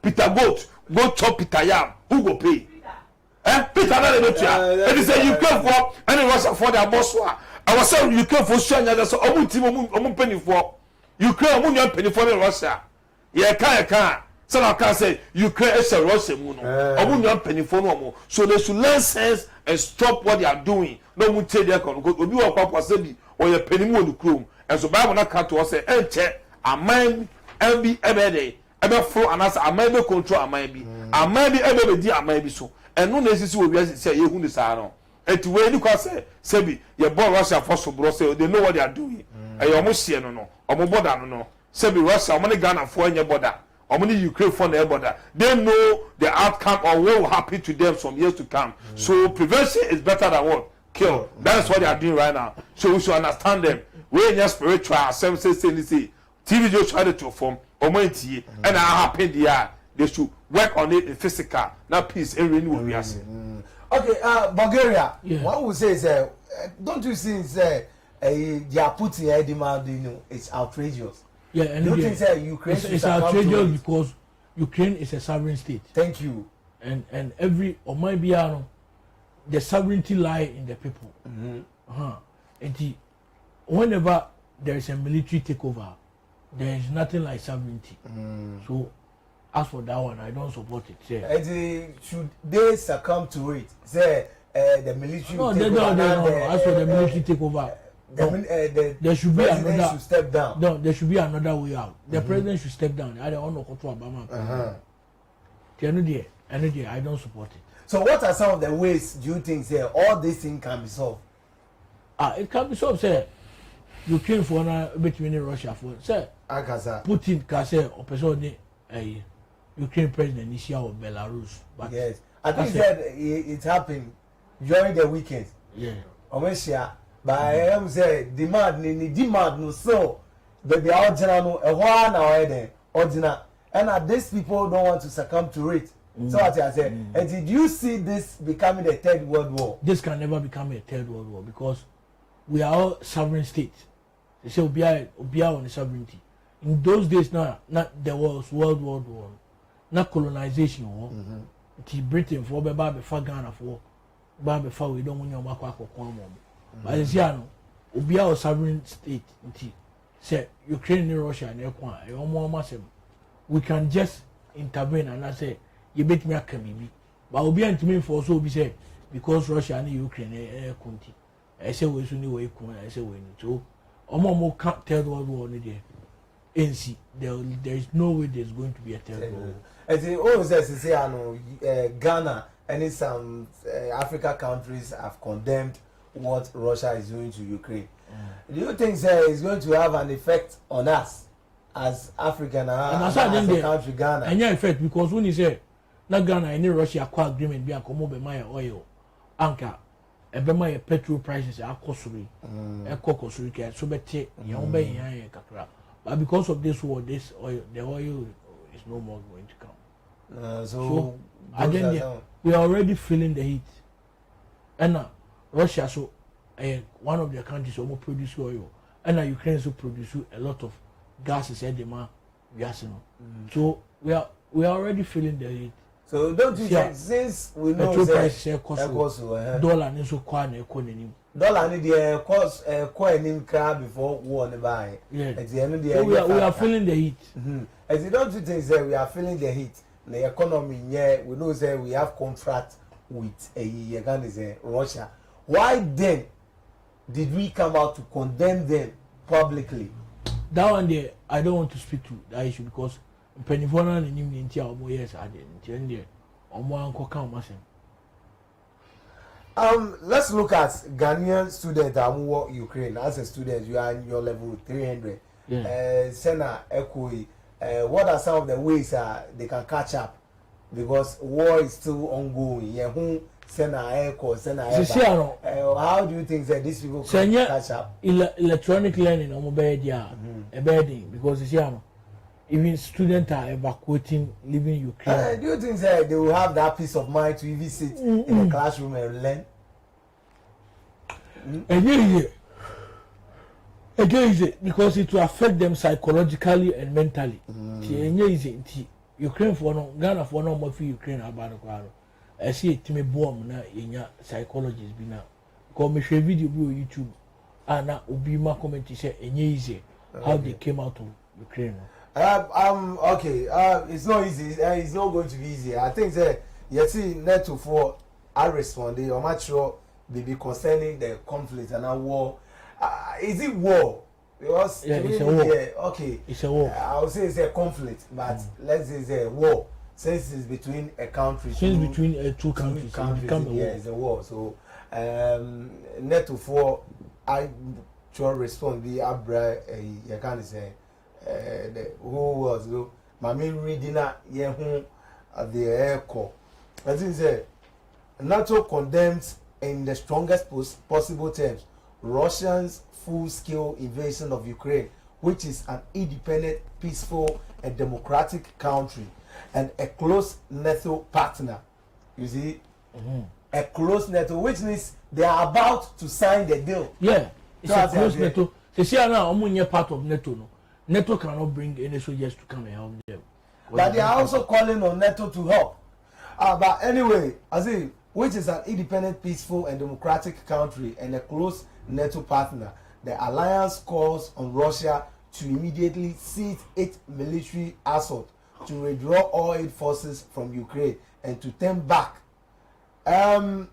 Peter Goat go chop Peter Yam, who go pay? Peter na le betua it is a Ukraine for and Russia for their boss wa I was saying Ukraine for sure nya so omu team omu penny for Ukraine omu nya penny for Russia ye kan so na can say Ukraine is a Russia mu no omu nya penny for no so they should learn sense and stop what they are doing no mu tell their con obi wa kwa say bi o ye penny mu on chrome and so Bible na can to say enche aman mb ebede ebe fro anasa aman be control aman bi ebe di aman bi so and no necessary we be say you hu sa no eti we ni kwa say bi ye ball Russia for so bro say they know what they are doing e yo mo hie no omo border no say bi Russia omo ni Ghana for any border omo ni Ukraine for any border they know the outcome or what will happen to them some years to come so prevention is better than what kill that is what they are doing right now so we should understand them we in spiritual services say TV just try to form omo ntie and happen there they should work on it in physical, not peace and renew we are saying. Okay, Bulgaria, what we say is, don't you see, they are putting a demand, it's outrageous. Yeah, and you think that Ukraine it's outrageous because Ukraine is a sovereign state. Thank you. And every, or might be, the sovereignty lie in the people. And whenever there is a military takeover, there is nothing like sovereignty. So, as for that one, I don't support it. Should they succumb to it? Say the military. No. As for the military takeover, there should be another. Should step down. No, there should be another way out. The president should step down. I don't know control Obama. I don't support it. So, what are some of the ways do you think all these things can be solved? It can be solved. Say Ukraine for now between Russia for say Putin can say opposition. Ukraine president is here of Belarus. But yes, I think it happened during the weekend. Yeah. But I am say demand no so baby original a one hour there original and these people don't want to succumb to it. So what I say, and did you see this becoming a third world war? This can never become a third world war because we are all sovereign states. They say we are on the sovereignty. In those days now, there was World War War, not colonization war. Britain for before Ghana for before we don't want your macro come. But as you know, we are a sovereign state. Say Ukraine and Russia and we can just intervene and I say you bet me a can but we are to for so be said because Russia and Ukraine country. I say we soon way I say we need to. Omo can't tell World War there. NC, there is no way there's going to be a third world. As it always says, Ghana and some African countries have condemned what Russia is doing to Ukraine. Do you think it's going to have an effect on us as African as a country, Ghana? And yeah, effect because when you say not Ghana and Russia acquire agreement be a come over my oil, anchor, and be my petrol prices are costly, a cocosry can so better, young bay, but because of this war, the oil is no more going to come. So again, we are already feeling the heat. And Russia, so one of their countries almost produce oil. and Ukraine also produce a lot of gases at the man. So we are already feeling the heat. So don't you think since we know petrol prices cost dollar and so dollar need the cost coin in car before war never buy. Yeah. At the end of the day, we are feeling the heat. As you don't you think say we are feeling the heat. The economy we know say we have contract with Russia. Why then did we come out to condemn them publicly? That one there, I don't want to speak to that issue because Penifona and India or yes, I didn't. Let's look at Ghanaian students who Ukraine. As a student, you are in your level 300. Yeah. Sena Ekoi, what are some of the ways they can catch up? Because war is still ongoing. How do you think that these people can catch up? Electronic learning a bedding because even students are evacuating, leaving Ukraine. Do you think that they will have that peace of mind to even sit in a classroom and learn? Again, because it will affect them psychologically and mentally. Ukraine for no, Ghana for no more for Ukraine about I see it to me bomb na in psychologists be now. Because me share video be on YouTube and now ubi ma comment say easy how they came out of Ukraine. Okay. It's not easy. It's not going to be easy. I think that you see NATO for I responded. I'm not sure maybe concerning the conflict and our war. Is it war? Because it's a war. Okay, it's a war. I would say it's a conflict, but let's say it's a war. Since it's between a country, between two countries, it's a war. So, NATO for I should respond. The Abra, you can say, the who was my main reading at the echo. As I say, NATO condemns in the strongest possible terms Russia's full-scale invasion of Ukraine, which is an independent, peaceful, and democratic country, and a close NATO partner. You see, a close NATO, which means they are about to sign the deal. Yeah, it's a close NATO. They say now, I'm part of NATO. No, NATO cannot bring any soldiers to come and help them. But they are also calling on NATO to help. But anyway, I say, which is an independent, peaceful, and democratic country, and a close NATO partner. The alliance calls on Russia to immediately cease its military assault, to withdraw all its forces from Ukraine, and to turn back. To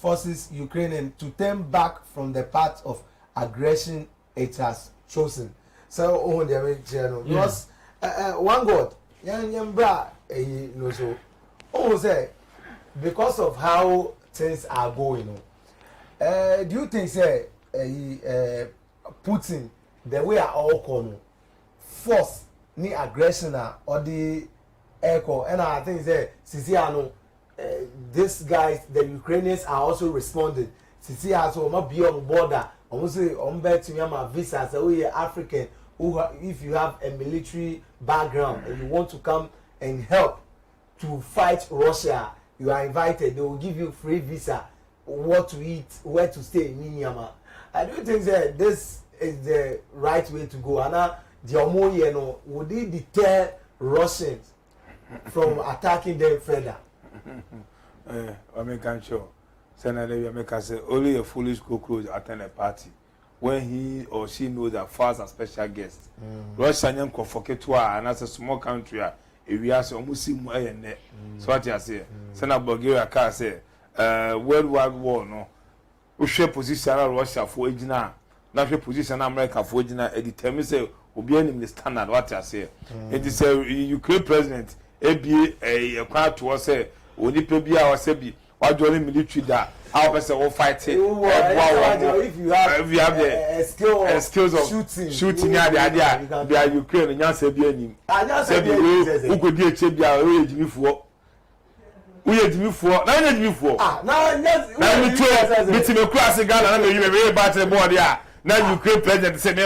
forces Ukraine and to turn back from the path of aggression it has chosen. So, because one God, say because of how things are going, do you think say Putin the way are all called force ni aggression or the echo, and I think say Sisiano, these guys the Ukrainians are also responding. Sisiano so must be on border. Almost on back to my visa. So we are African. Who, if you have a military background and you want to come and help to fight Russia, you are invited. They will give you free visa, what to eat, where to stay in Myanmar. I do think that this is the right way to go. And the Omoye, would it deter Russians from attacking them further? I make sure. Senator, make say only a foolish cockroach attend a party when he or she knows that fast a special guest. Russia nyam konfoke to and as a small country, if we are so almost see more in there. So what you say? Senator Bulgaria can say, World Wide War no. We share position Russia for Ejina, not share position America for Ejina. It determines say obi any the standard. What you say? It is a Ukraine president. Ebi a quite to say oni pebi a wasebi. What do you military that? How person will fight it? If you have the skills of shooting, yeah, the idea they are Ukraine and Yanse Bianim. Who could be a champion? We had me for now. Meeting across the Ghana, and you may be about the board. Yeah, now Ukraine president said,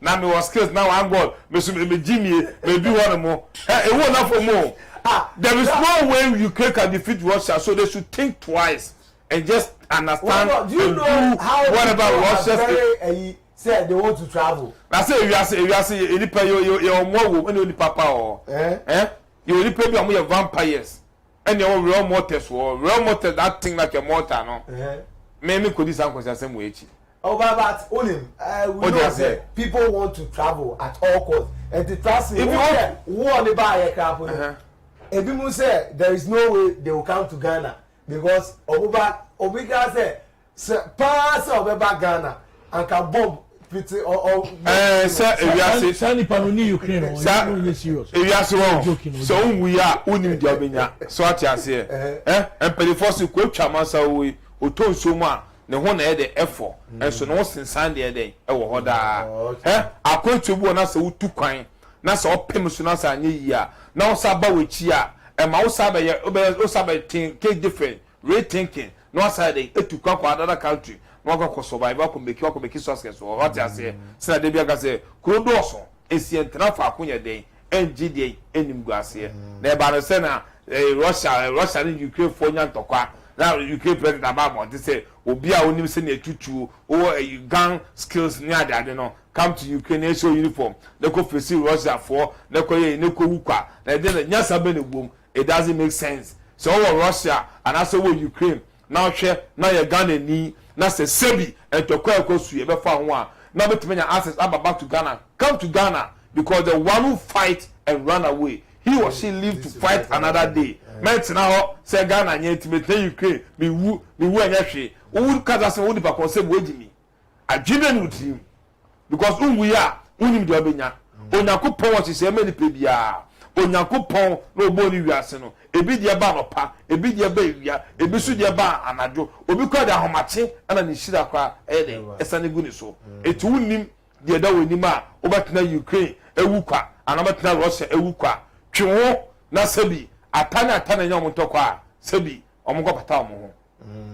now me was skills. Now I'm God. Me Jimmy, maybe one more. It won't have for more. There is no way Ukraine can defeat Russia, so they should think twice and just understand. Do you know how whatever Russia said they want to travel? I say you say any pay your more when you papa or you only pay your vampires and your real mortars that thing like a mortar no. Maybe could this uncle the same way. Oh, but only we know that people want to travel at all costs, and to trust me, if you want to buy a car, if you say there is no way they will come to Ghana because Obiga say pass over Ghana and can bomb pretty or sir, if you are saying Panoni Ukraine, if you are so we are unim diabenya so what you say and pay for so quote chamasa we oton so ma ne ho na e de effort and so no sensan de e wo ho da akwantu bu na se wutu kwan na se opem so na sa anye yi a na wo sa ba wechi a e ma wo sa ba ye wo sa ba think different rethinking no sa de etu kwa kwa other country no go survive ko make success so what you say say de bia ga say kuro do so esi entra fa akonya den ngd enim guase na e ba no say na Russia ni Ukraine for nya ntokwa now Ukraine president about say obi a onim say na etutu o gang skills ni ade no come to Ukraine show uniform they go face Russia for they go wukwa na dey nya sabe ne bom it doesn't make sense so Russia and also Ukraine now share now you Ghana ni na say sebi entokwa ekosu e be fa ho a na betimenya access back to Ghana come to Ghana because the one who fight and run away he or she live to fight another day meant now say Ghana nye timete Ukraine me wu anya hwe wo kaza say wo di pa concept wo di mi adwene no tim because we are unim de obenya onyankopon wo se me ni pe bia onyankopon no oboni wiase no ebi de ba no pa ebi de ba wia ebi su de ba anajo obi kwa de ahomache ana ni shira kwa de esane gu ni so etu unim de da wonim a obetena Ukraine ewu kwa ana obetena Russia ewu kwa twenwo na sabi atana nya omtokwa sabi omgo pata omo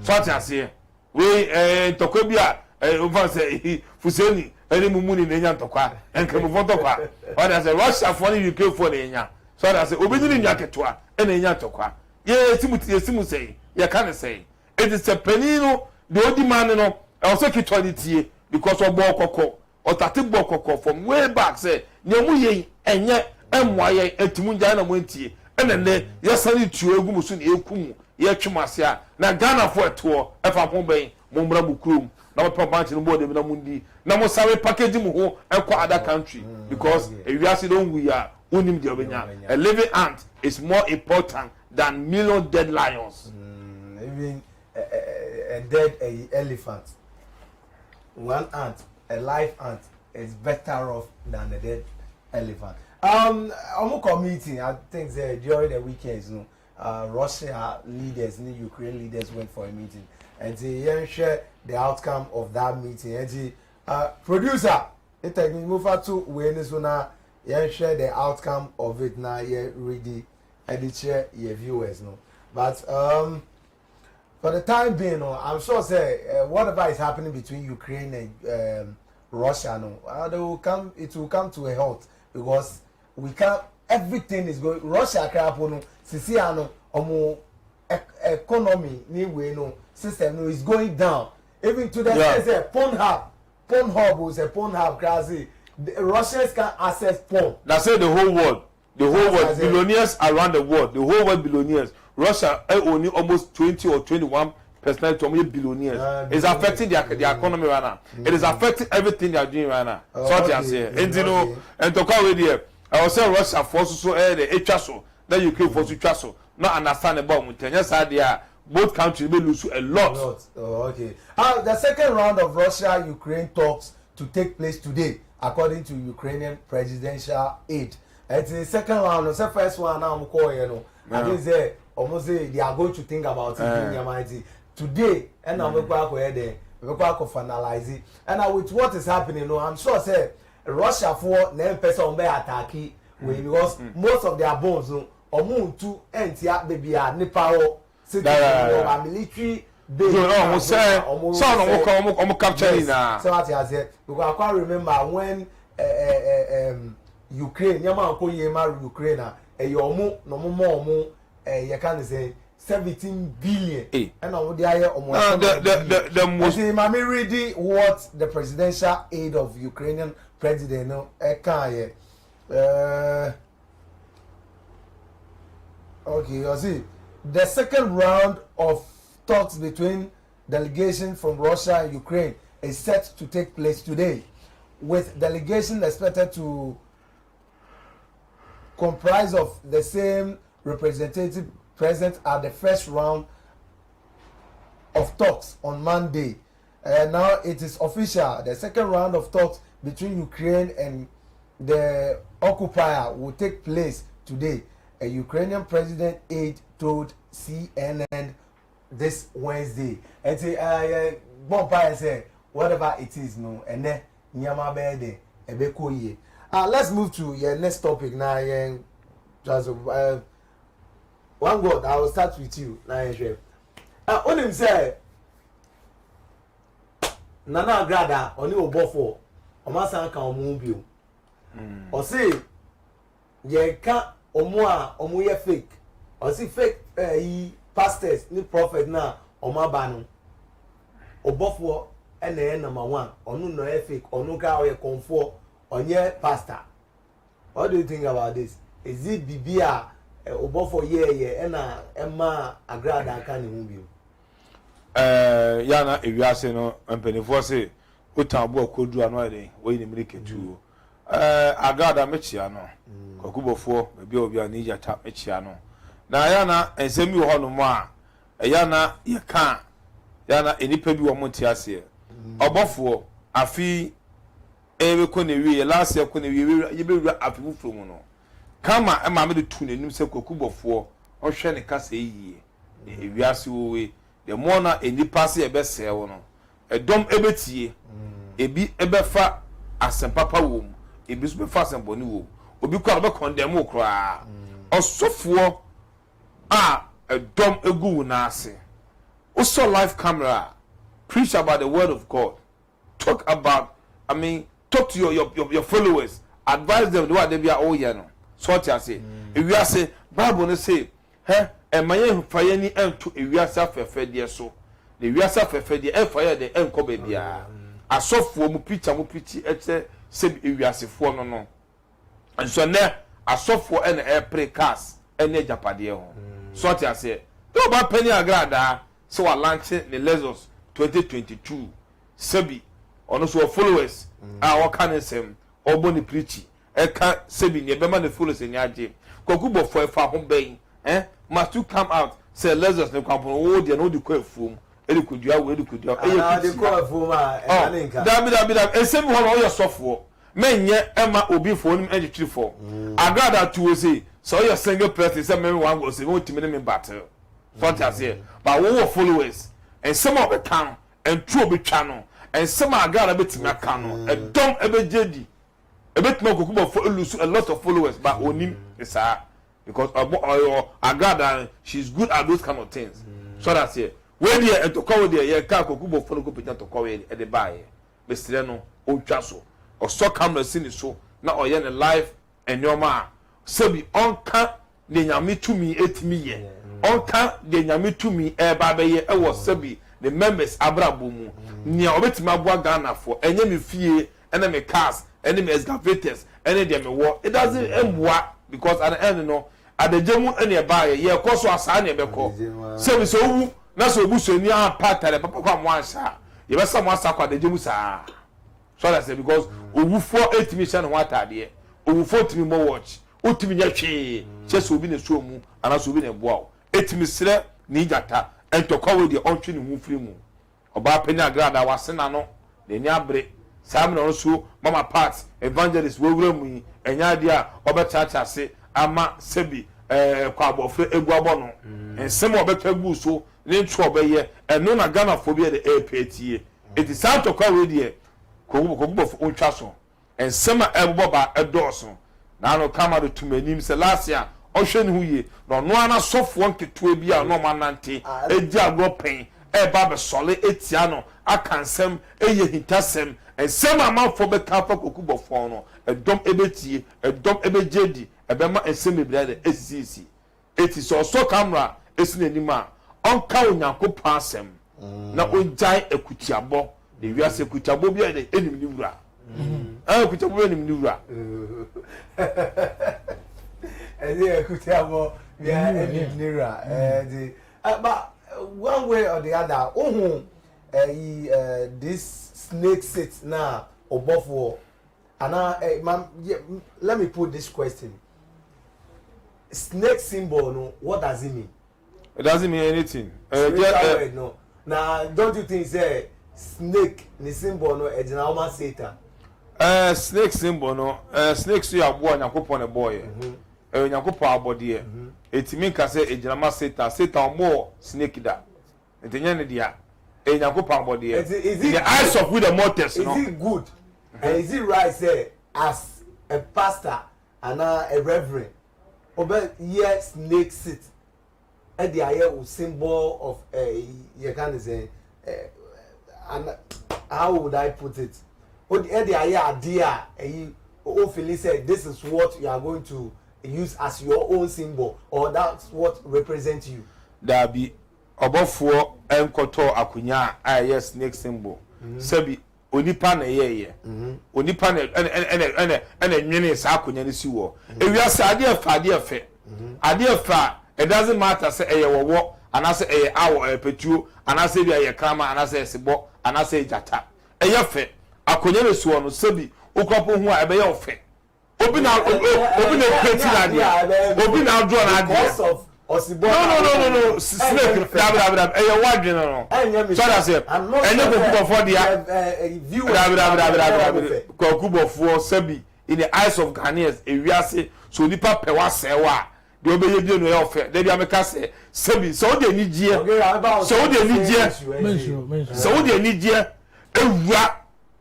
so atiase we ntokwa bi a over say fuseni eni mumuni na nya ntokwa enka mu ntokwa o da say Russia for the UK for the nya so da say obi ni nya ketwa ena nya ntokwa ye simu say ye can say it is a penino the odi man no also ketwa ni tie because obo kokko o tate bo kokko from way back say nyemu ye enye emwaye etimu nja na mwentie enene yesani tuo egu musu na ekumu ye twemase a na Ghana fo eto efa pon ben mombra bukrum na mo papa no board na mundi na mo sawe package mu ho ekwa other country because if you see don we are unim de obenya a living ant is more important than million dead lions even a dead elephant one ant a live ant is better off than a dead elephant. Meeting, I think during the weekends, Russia leaders, Ukraine leaders went for a meeting, and they share the outcome of that meeting. And the producer, it move to witness now, share the outcome of it now. Ready, and share your viewers, no. But for the time being, I'm sure say whatever is happening between Ukraine and Russia, no, it will come to a halt because we can't. Everything is going. Russia crap no. Sisiano omo economy ni way no system no is going down. Even to the say Pornhub was a Pornhub crazy. Russians can access porn. That's say the whole world. The whole world, billionaires around the world, the whole world billionaires. Russia only almost 20 or 21% of billionaires. It's affecting the economy right now. It is affecting everything they are doing right now. So what I say, and you know, and to come with here, I was saying Russia forces so the HSO, then Ukraine forces to not understand about Mutan. Yes, idea. Both countries will lose a lot. Oh, okay. The second round of Russia-Ukraine talks to take place today, according to Ukrainian presidential aide. It's the second round. The first one now I'm calling, you know. I think they almost say they are going to think about it in their mind today. And now we're going to finalize it. And with what is happening, you know, I'm sure say Russia for 9% be attacking because most of their bombs, no, to enter baby are Nepal. Military base. No, say almost capturing now. So what I said, because I can't remember when Ukraine, Ukraine, omo no mo you can say 17 billion and on the higher almost the most mami reading what the presidential aid of Ukrainian president no okay you see the second round of talks between delegations from Russia and Ukraine is set to take place today, with delegation expected to comprise of the same representative present at the first round of talks on Monday. Now it is official. The second round of talks between Ukraine and the occupier will take place today. A Ukrainian president aide told CNN this Wednesday. Bonfire say whatever it is, no, and then nyama bede ebekoye. Let's move to your next topic now. Just one God, I will start with you now. On him say Nana Grada only obofo omasa kan omu bio. O say ye ka omu a omu ye fake. O say fake pastors ni prophet na omaba no. Obofo ene number 1 onu no ye fake onu ka o ye comfort onye pastor. What do you think about this? Is it bibia obofo ye ena emma agrada aka ne hu bio? Yana ewiase no mpenefo se utambo akodu ano ade we ni mriketu agrada mechia no kokubofo bia obi ani jata mechia no na yana ensemi wo hono mo a yana ye ka yana enipa bi wo monte ase obofo afi ewe ko ne wie last year ko ne wie ye be wura afi fufuro mu no kama e ma me de tu nenim se kokubofo o hwe ne kasa yie ewiase wo we the more na enipa se ebese wo no edom ebetie ebi ebefa asempapa wo mu ebi so befa asemponi wo obi kwa be condemn wo kra osofo a edom egu na ase also live camera preach about the word of God, talk about talk to your followers, advise them what they be all year no so what I say if you say Bible no say maye fire ni ento ewiasa fefe de so the ewiasa fefe de fire de enko ba bia asofo mu picture mu pichi eche se ewiasefo no nso ne asofo ene precast ene japade ho so what I say do ba penny agrada so wa launch the Lexus 2022 sebi ono so followers a waka ne sem oboni preach eka sebi ne be ma ne followers ni age kokubo fo fa ho ben must you come out say Lexus ne kwampo wo de no de kwa fuom edi kodua wo edi kodua de kwa fuom a linka da esem ho no yo sofo menye ema obi fo nim ejitri fo agrada to say so your single person say me wan go say won timi me battle so that say but wo followers and some of the town and two obi twa no and some agrada betimi aka no edom ebejedi ebetimo kokubo fo lose a lot of followers but onim isa because Agada she's good at those kind of things. So that's it. When you to call there, you can't go follow go to call it at the buy. Mr. No, old chasso or so camera scene so now or yen life and your ma. So be on cut the yami to me 8 million. On cut the yami to me baby I was sebi the members abrabumu near obet my Ghana for enemy fear enemy cars enemy excavators any them war it doesn't end what because at the end no at the jemu any buy ye koso asane beko say we so na so obuso ni a patale papa kwa mwansa ye be some asa kwa the jemu sa so that's it because Odifuor 8 mission what ade Odifuor timi mo watch otimi nya hwe chese obi ne so mu ana so obi ne boa etimi sire ni jata entokwa we de ontwe ne hu firi mu oba peni agrada wasena no de ni abre sam no so mama parts evangelist we wura mu enya dia obetacha se ama sebi kwa abofre egu abono ensem obetwa gu so ne ntwe obeye eno na Ghana phobia de apatie it is out of we de kogubo ontwa so ensem ebo ba edoso na no kama do tumanim se last year ohwe ne huye no no ana sofo nketo bi a no manante eji agro pen ba be sole etia no akansem eye hitasem ensem amanfo be ka fa kokubofo no edom ebetie edom ebejedi ebema ensem ebrade esisi eti so camera esi n'anim a onka onyankopon asem na onjai ekutiabo de wiase ekutiabo bia de enim ni wura ekutiabo enim ni wura ekutiabo bia enim ni wura but one way or the other this snake sits now Odifuor and let me put this question. Snake symbol, no, what does it mean? It doesn't mean anything. No. Now, don't you think say snake the symbol no is normal Satan? Snake symbol no. Snake so ya boy nyakopon e boy. Nyakopon abode. It mean ka say ejinama Satan. Satan more snake da. Entenye ne dia. Nyakopon abode. The eyes of with the mortals, no. Is it good? Is it right say as a pastor and a reverend obe yes snake sit and the aye symbol of you can say and how would I put it? What the idea hopefully say this is what you are going to use as your own symbol or that's what represents you. There be Odifuor enkoto akunya aye snake symbol. Sebi onipa na yeye onipa na ene nwene sa akunya ni si wo ewiase ade fa it doesn't matter say eye wowo anase eye awo petuo anase bia ye krama anase sebo anase jata eye fe akunya ne so no sebi ukwapo hu a ebe ye ofe obi na kweti na dia obi na draw na dia Osibo no snake dabra eye wadwe no so that say enye kokubofo dia dabra kokubofo sabi in the eyes of Ghanaians ewiase so nipa pewa sewa de obeye die no ye ofe de bia meka say sabi so de nijie ewua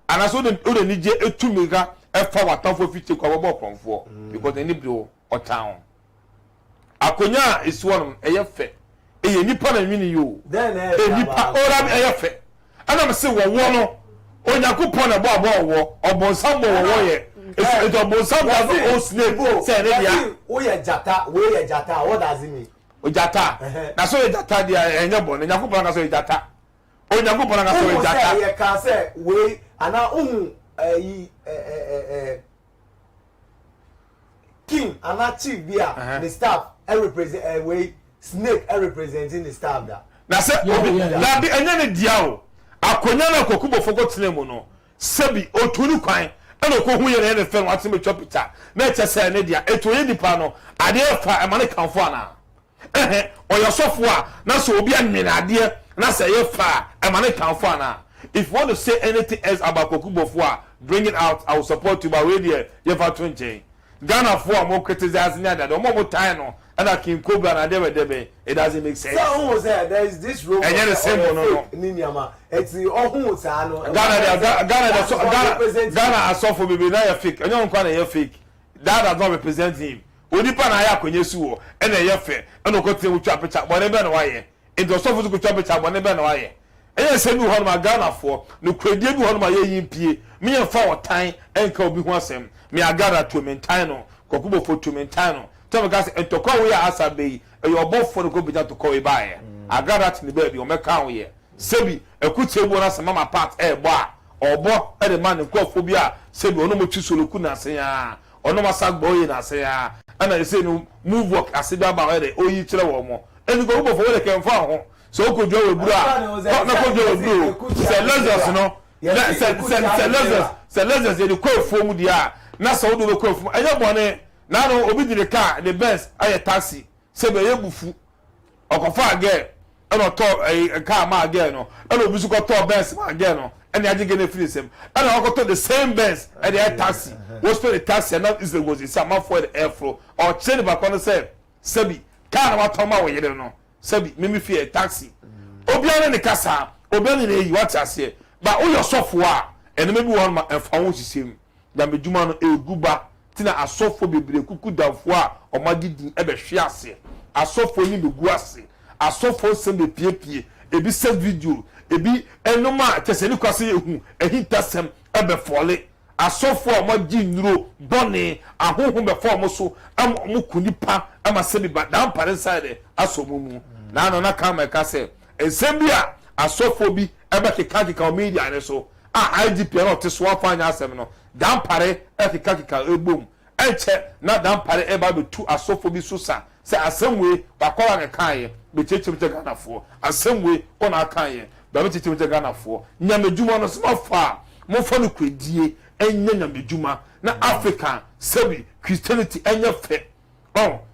ana so de nijie etumika efa watafo fiche kwa bobo kronfo because anybody o town akonya is one eyefe eye nipa na nwini yo nipa ora eyefe ana me se wo no Onyankopon na bo obonsam bo wo ye it obonsam bo o snake say ne dia wo ye jata what does it mean o jata na so ye jata dia enye bo Onyankopon na so ye jata Onyankopon na so ye jata ye ka say we ana king and chief bia the staff represent way snake representing the staff da na say na bi enye ne dia o akonya na kokubofo gotene mu no sebi otunu kwan ena ko hu ye na ne fe no atime chopita na eche say ne dia etoye nipa no ade fa emane kanfo ana oyosofo a na so obi anwene ade na say ye fa emane kanfo ana. If you want to say anything else about kokubofo a bring it out, I will support you by radio ye fa 20 Ghana for more criticize near that more time no and I can cobra na debe it doesn't make sense. So who say there is this room and the same no Ninyama it's the ohun sa no Ghana asofo bibi na ya fake enyo nkwa na ya fake that does not represent him onipa na ya konye suwo and ya fe and okote utwa picture but ebe na waye it was so physical picture but ebe na waye enye se bi ho no Ghana for no kredie bi ho no ma ye yimpie me ya fa otan enka obi ho asem me agara to maintain no kokubofo to maintain no tell me entokwa we asabe your bofo no go be to call bae agara to the baby o meka wo ye sebi ekutebu na sama ma part bo a obo e de man nkofo bi a sebi ono mo twisoloku na se ya ono masagbo yi na se ya ana say no move work asida ba we de oyi kire wo mo eni go bofo we de kemfa ho so okodwo we buru a na kodwo we buru se lazarus no se lazarus ye de kwefo mu dia na so do we kwefo anya bone na no obi dire car the best aye taxi se be ye bufu okofa again eno to car ma again no eno obi su ko to best ma again no ene agege na free sem eno okoto the same best and the taxi was for the taxi and is the was is am for the air flow or chain ba kono say sebi car na watoma wo yere no sebi mimi fear taxi obi ane ne kasa obi ane ne yi what ase ba o your software ene mebi won ma enfa wo sisem da meduma no eguba tina asofo bebre kuku danfo a omagidi ebe hwe ase asofo ni begu ase asofo sembe piepie ebi set video ebi enoma teseni kwase ehu ehintasem ebe fole asofo a mo ginro bone ahoho be fo so mo kunipa ama sebi ba dan pare side asomumu na no na kama ka se ensem bia asofo bi ebe keka media ne so IGP no te so afanya asem no dan pare keka ebom enche na dan pare eba be tu asofo bi so sa se asemwe bakwara ne kan be chechemche ganafo asemwe ona kan ye ba be chechemche ganafo nyamedwuma no so mafa mo fa no kredie enya nyamedwuma na Africa sebi Christianity enya fe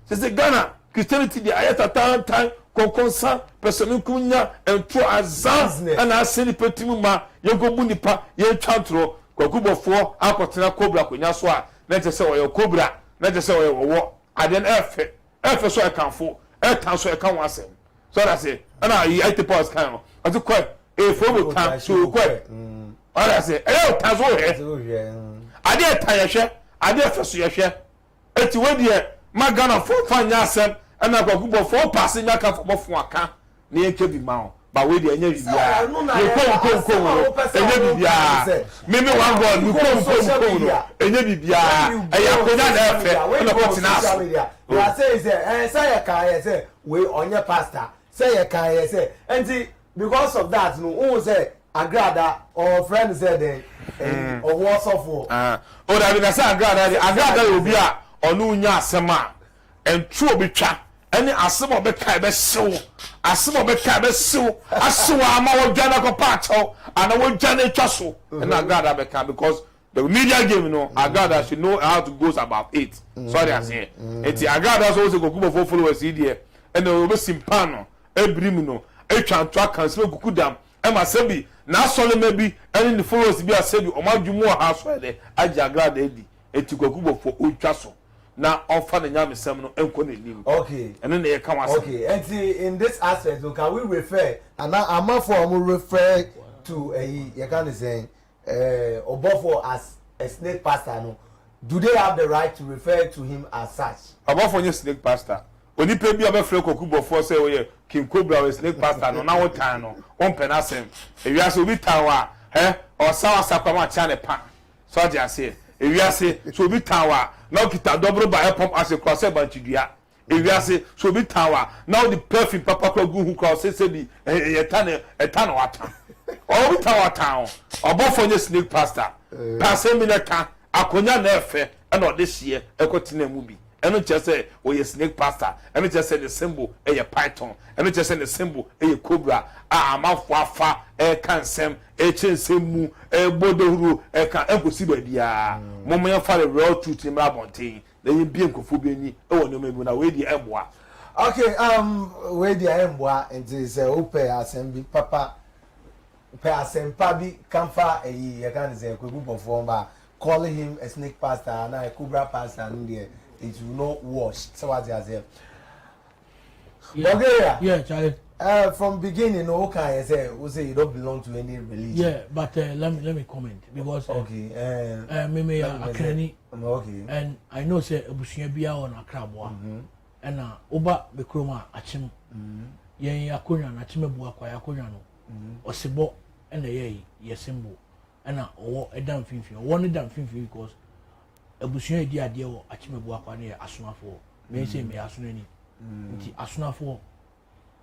se Ghana Christianity di ayata tan konkonsa person kunya entro azan na aseni petimu ma yegobu nipa ye twantro kwakubofo akotena kobra konya so a na tese wo ye kobra na tese wo ye wo aden efe so ekanfo etan so ekan wasem so that say na yi ite pause kan ati kwa efo tan so kwa ora say e tan so he ade tan ye hwe ade efe so ye hwe eti we de magana fo fanya asem na kwakubofo pass nya kan fo bofo aka na ye kebi ma o ba we de enya bibia ye ko enya bibia mimi wan god mi ko enya bibia eya ko na na efe na ko tina you are saying say ya say we onye pastor say ya kan say and because of that no who say agrada or friend said or what's of for o da bi na say agrada obi a onu nya asema entru obetwa any asemo be kai be sew asemo be kai be sew asewa ama wo dwana ko pacho ana wo dwana twaso and agrada be kai because the media game, you know, Agada should know how to go about it. Sorry, I say. It's Agada so go for followers here. And the Obe Simpano, Ebrimino, Echan Track and Smoke Kudam, Emma Sebi, now solely maybe, and in the followers be a Sebi, or my Jumo house where they Ajagrad Eddie, and to go for Ultraso. Now, often the Yami Seminole and Kone. Okay. And then they come out. Okay, and see, in this aspect, can we refer, and now I'm not for refer to a, you can say, Odifuor as a snake pastor, no? Do they have the right to refer to him as such? Odifuor is snake pastor. Oni pe bi obe freko Kwabena say we King Cobra we snake pastor no na wo tan no on penasem. Ewia se obi tan wa o sawa sakwama cha ne pa. So dia say ewia se so obi tan wa na kita double by pump as a cross e banchidua. Ewia se so obi tan wa now the perfume papa kro gu hu cross say bi e tan watan. Obi tan watan Odifuor snake pastor. Pastor mi ka akonya na efe na ode hie ekotina mu bi. Eno chese we ye snake pastor. Eno chese the symbol e python. Eno chese the symbol e cobra. Amafo afa kansem chensemu bodohuru kan enkosi bia. Momo ya fa the real truth in Mabontin. Na ye bi enkofu bi ni e woni mebu na we di emboa. Okay, we di emboa enti se ope assembly papa pe asempa bi kamfa ye kan say Kwabena ba calling him a snake pastor and a cobra pastor and there it will not wash. So what you say? Yeah, Charlie. From beginning, okay, you say you don't belong to any religion. Yeah, but let me comment because okay. me okay, and I know say Ebusunya bia on Akrabwa, and Oba Bekroma Achim, Yen Yakunya na Chimebua kwa Yakunya no, Osibo and the ye symbol, and or a damn finfi, one damn finfi because Ebusunya dia deal Achimebua kwa near Asunafo, may say me Asunani, Asunafo.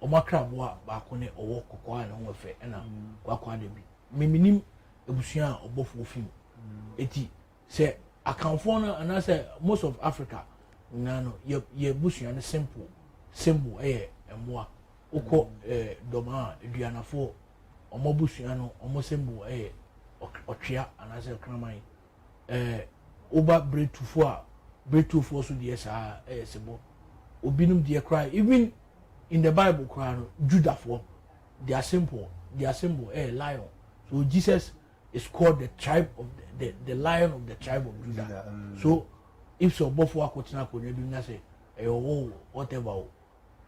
Omakrabwa bakone owo kokwa na ho fe na kwakwa de bi meminim ebusua obofo film eti se akanfo na na se most of Africa na no ye busua ne simple symbol emwa ukọ doma eduanafo omobusua no omo symbol otwea ana se kraman oba bretufo so de sa sebo obinum de cry even in the Bible, Judah for their symbol, lion. So Jesus is called the tribe of the lion of the tribe of Judah. So if so both work with Nakonya, say, oh, whatever,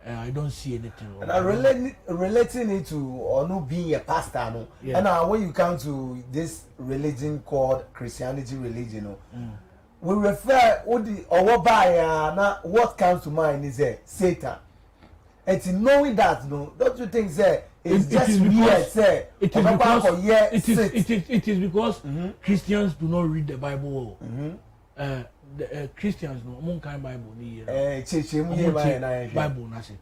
I don't see anything wrong. And relating it to or not being a pastor, no. Yeah. And when you come to this religion called Christianity religion, we refer or what comes to mind is Satan. And knowing that, no, don't you think, sir, it's just is weird, because, sir. It is because Christians do not read the Bible. Christians no mon kind Bible ni Bible na say.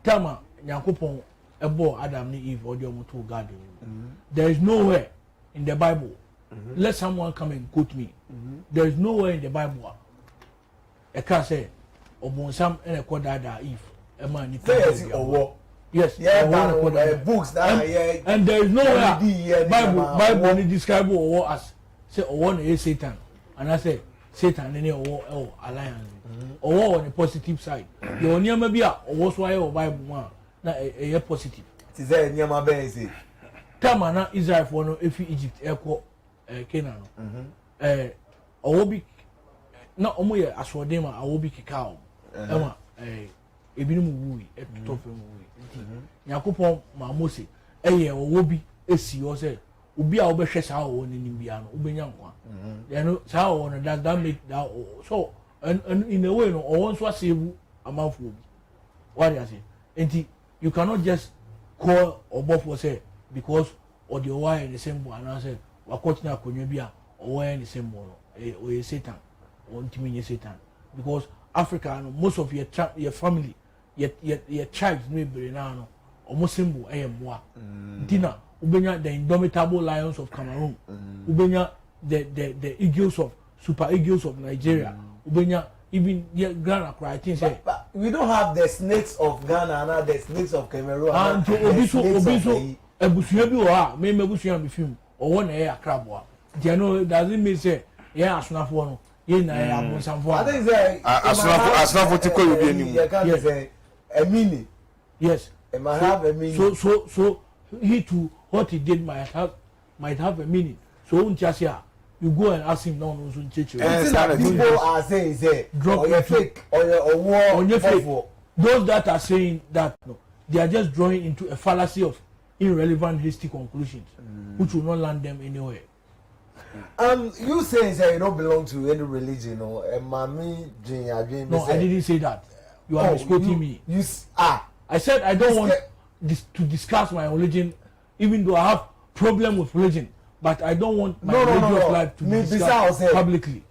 Tama Yakupon ebo Adam ni Eve or the to garden. There is nowhere in the Bible. Let someone come and quote me. There is nowhere in the Bible. I can say Obonsam and a Kodada Eve. Yes, books that and there is nowhere Bible ni describe or as say one is Satan, and I say Satan any or alliance or on the positive side. The only maybe or why or Bible one na a positive. It is there near my base. Tama na Israel for no if Egypt echo Canaan. Or be na omo ye asodema a obi kikao. Ema ebinim wuwi etofem wuwi. Yakupon ma Mose eye owo bi esi o say obi a obehwe saa o nanim bia no obenya nkwa. You know saa o no that make that so and in a way no o won so asebu amafo obi. What you say? And you cannot just call obofo say because or the why in the same one and say wakotina akonwa bi a o in the same one o Satan or ntimi Satan because Africa no most of your family your tribes no be na no almost symbol moa dina ubenya the indomitable lions of Cameroon ubenya the eagles of super eagles of Nigeria ubenya even Ghana cry things say we don't have the snakes of Ghana and the snakes of Cameroon and obiso ebusuya bi wa me mebusuya bi film owo na e akrabo dia no doesn't mean say asunafo no na abonsamfo I think say asnafo tiko you be anim yes a meaning yes it might have a meaning so he too what he did might have a meaning so untiasia you go and ask him no so ncheche people are saying say or you fake or war on your fake those that are saying that no they are just drawing into a fallacy of irrelevant hasty conclusions which will not land them anywhere. You saying say you don't belong to any religion or mami dream no I didn't say that you are misquoting me. I said I don't want to discuss my religion even though I have problem with religion but I don't want my religious life to be discussed publicly.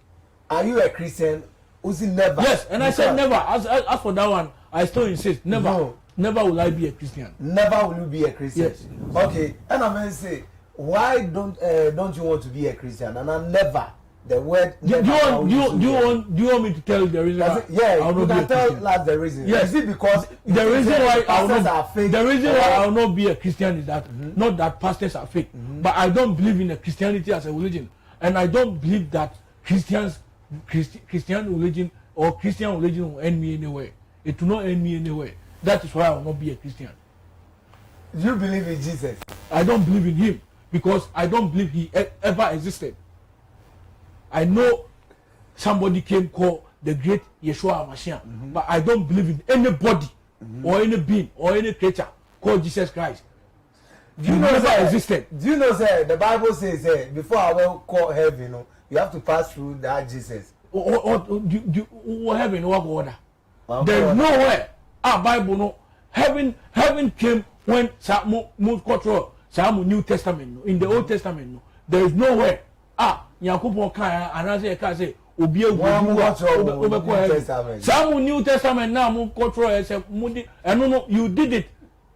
Are you a Christian? Uzi never. Yes, and I said never. As for that one, I still insist. Never. Never will I be a Christian. Never will you be a Christian. Yes. Okay. And I'm going to say, why don't you want to be a Christian? And I never. The word. Do you want me to tell the reason? Yeah, you can tell us the reason. Yes. Is it because the reason why pastors are fake? The reason why I will not be a Christian is that not that pastors are fake, but I don't believe in Christianity as a religion, and I don't believe that Christian religion or Christian religion will end me anywhere. It will not end me anywhere. That is why I will not be a Christian. You believe in Jesus? I don't believe in him because I don't believe he ever existed. I know somebody came called the great Yeshua Mashiach, but I don't believe in anybody or any being or any creature called Jesus Christ. Do you know never existed? Do you know, sir? The Bible says, before I will call heaven, you have to pass through that Jesus. Or heaven, what order? There is nowhere. Bible no heaven came when New Testament in the Old Testament no there is nowhere Yakupon kan and say obi ewu New Testament now mo control say no you did it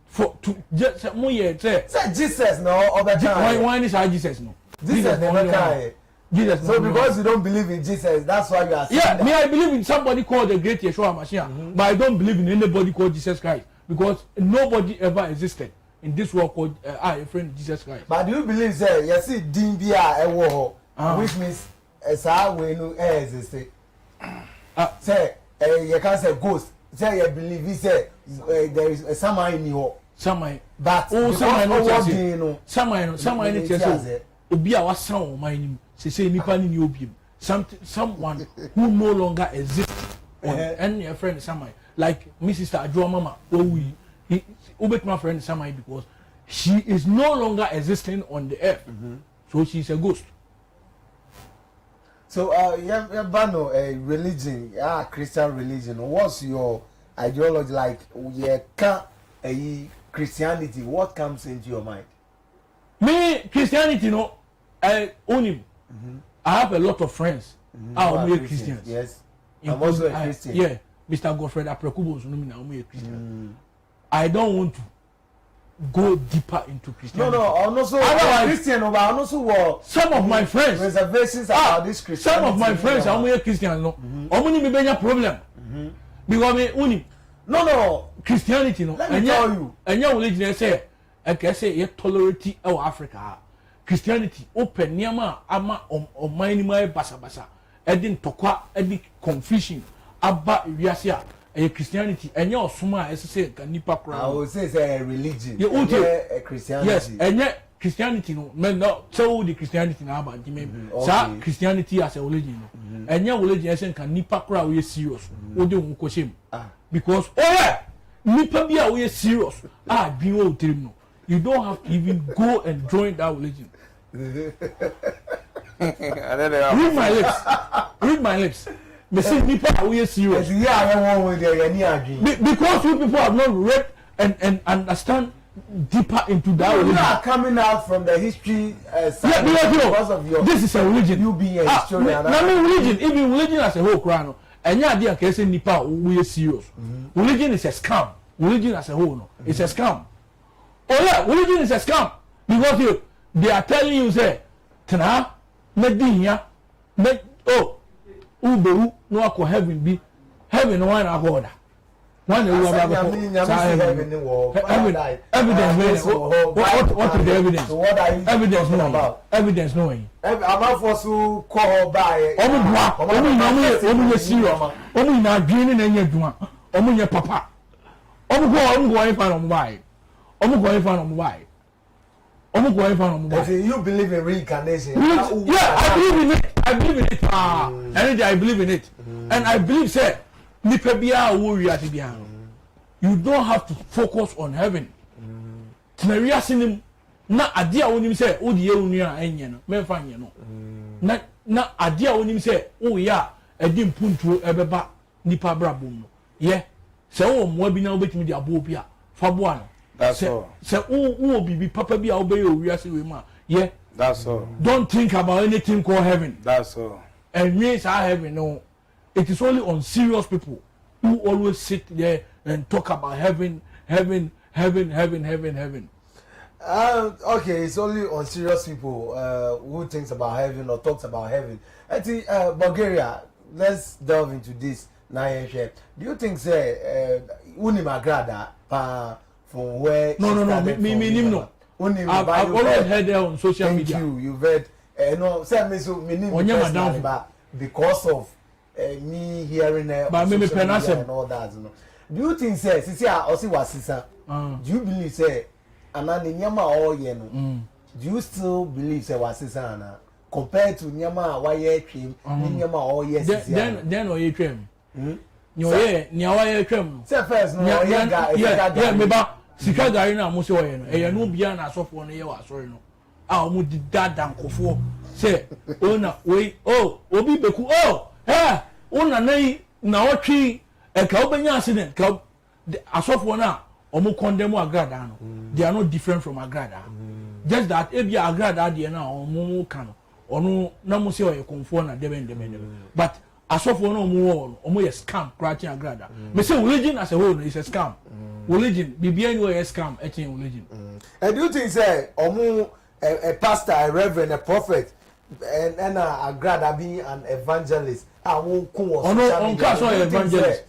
for to just mo ye say Jesus no why is Jesus no Jesus never can Jesus so because you don't believe in Jesus that's why you are saying that. I believe in somebody called the great Yeshua Mashiach but I don't believe in anybody called Jesus Christ because nobody ever existed in this world called a friend Jesus Christ. But do you believe say you see Dimbia ewo which means we no exist say you can say ghost say you believe he say there is someone in you someone but someone no say obi a wasan o man nim say nipa ni obi someone who no longer exists and your friend someone like Mrs. Adjo Mama he ubet my friend someone because she is no longer existing on the earth so she's a ghost. So a religion, Christian religion. What's your ideology like you can't Christianity, what comes into your mind? Me, Christianity, no, I own him. I have a lot of friends. I'm a Christian. Yes. I'm also a Christian. Yeah. Mr. Godfred Aprekubo is a Christian. I don't want to go deeper into Christianity. No, I'm also a Christian, but I'm also some of my friends reservations about this Christianity. Some of my friends are a Christian, no. Only me be a problem. Because me only no Christianity, no. Let me tell you. And your religion say, I can say you tolerate our Africa. Christianity open niama ama o minimum basa. Edin tokwa, edin confusion. Abba wiase a Christianity and your suma as say nipa kra. I would say it's a religion. You a Christianity. Yes, and yet Christianity no men no so the Christianity na about the Christianity as a religion no. And your religion is can nipa kra we serious. O de won ko shem. Because nipa bia we serious. Bin o tirim no. You don't have to even go and join that religion. Read my lips. They say people are serious. Because you people have not read and understand deeper into that religion. You are coming out from the history side because of your. This is a religion. You being a historian. Religion, even religion as a whole, crown. And yeah, dear, can say nipa we are serious. Religion is a scam. Religion as a whole, no, it's a scam. Oh yeah, religion is a scam because they are telling you say, "Tana, medinya, uberu no ako heaven be heaven no one agoda." One you have evidence. What is the evidence? So what are you evidence talking about? Evidence knowing. I'm not forced to call by. Omu serious. Omu na adwene na nya dwuma. Omu nya papa. Omu go ifa no mobile. Omu go ifa no mobile. Omu go ifa no mobile. You believe in reincarnation? Yeah, I believe in it. And I believe in it. And I believe say nipa bia wo wiase bia. You don't have to focus on heaven. Tina wiase nim na ade a wonim say wo de ewunu a enye no. Me fa nye no. Na ade a wonim say wo ya edi mpuntuo ebeba nipa brabom no. Ye. Se wo mo bi na obetimi de abo bi a fa bo ano. That's all. Se wo bibi papa bi a obey o wiase we ma. Ye. That's all. Don't think about anything called heaven. That's all. And yes, I heaven. No, it is only on serious people who always sit there and talk about heaven. Okay, it's only on serious people who thinks about heaven or talks about heaven. I think Bulgaria. Let's delve into this now. Do you think say Unimagrada from where? No. Me no. I've always heard that on social media. Thank you. You've heard. No, say me so me personally, but because of me hearing but me and all that, you know. Do you think say Osi Wasisa? Do you believe say Anani Nyama all ye no? Do you still believe say Wasisa na compared to Nyama waye trim, Nyama all yes? Then or ye trim? Nyawa ye trim. Say first no yeah, me ba sika gari na mo se oye no. E no bia na asofo no ye wa sorry no. Omo di dada nkofo say ona we obi beku ona nai na otwi e ka obenya accident ka asofo na omo condemn agrada no. They are not different from agrada. Just that if you agrada there na omo kan ono na mo say oye konfo na deben. But asofo na omo ye scam crashing agrada. Me say religion as a whole is a scam. Religion bibia ni a scam etin religion. And do you think say omo a pastor, a reverend, a prophet, and a grad being an evangelist? I won't call evangelist.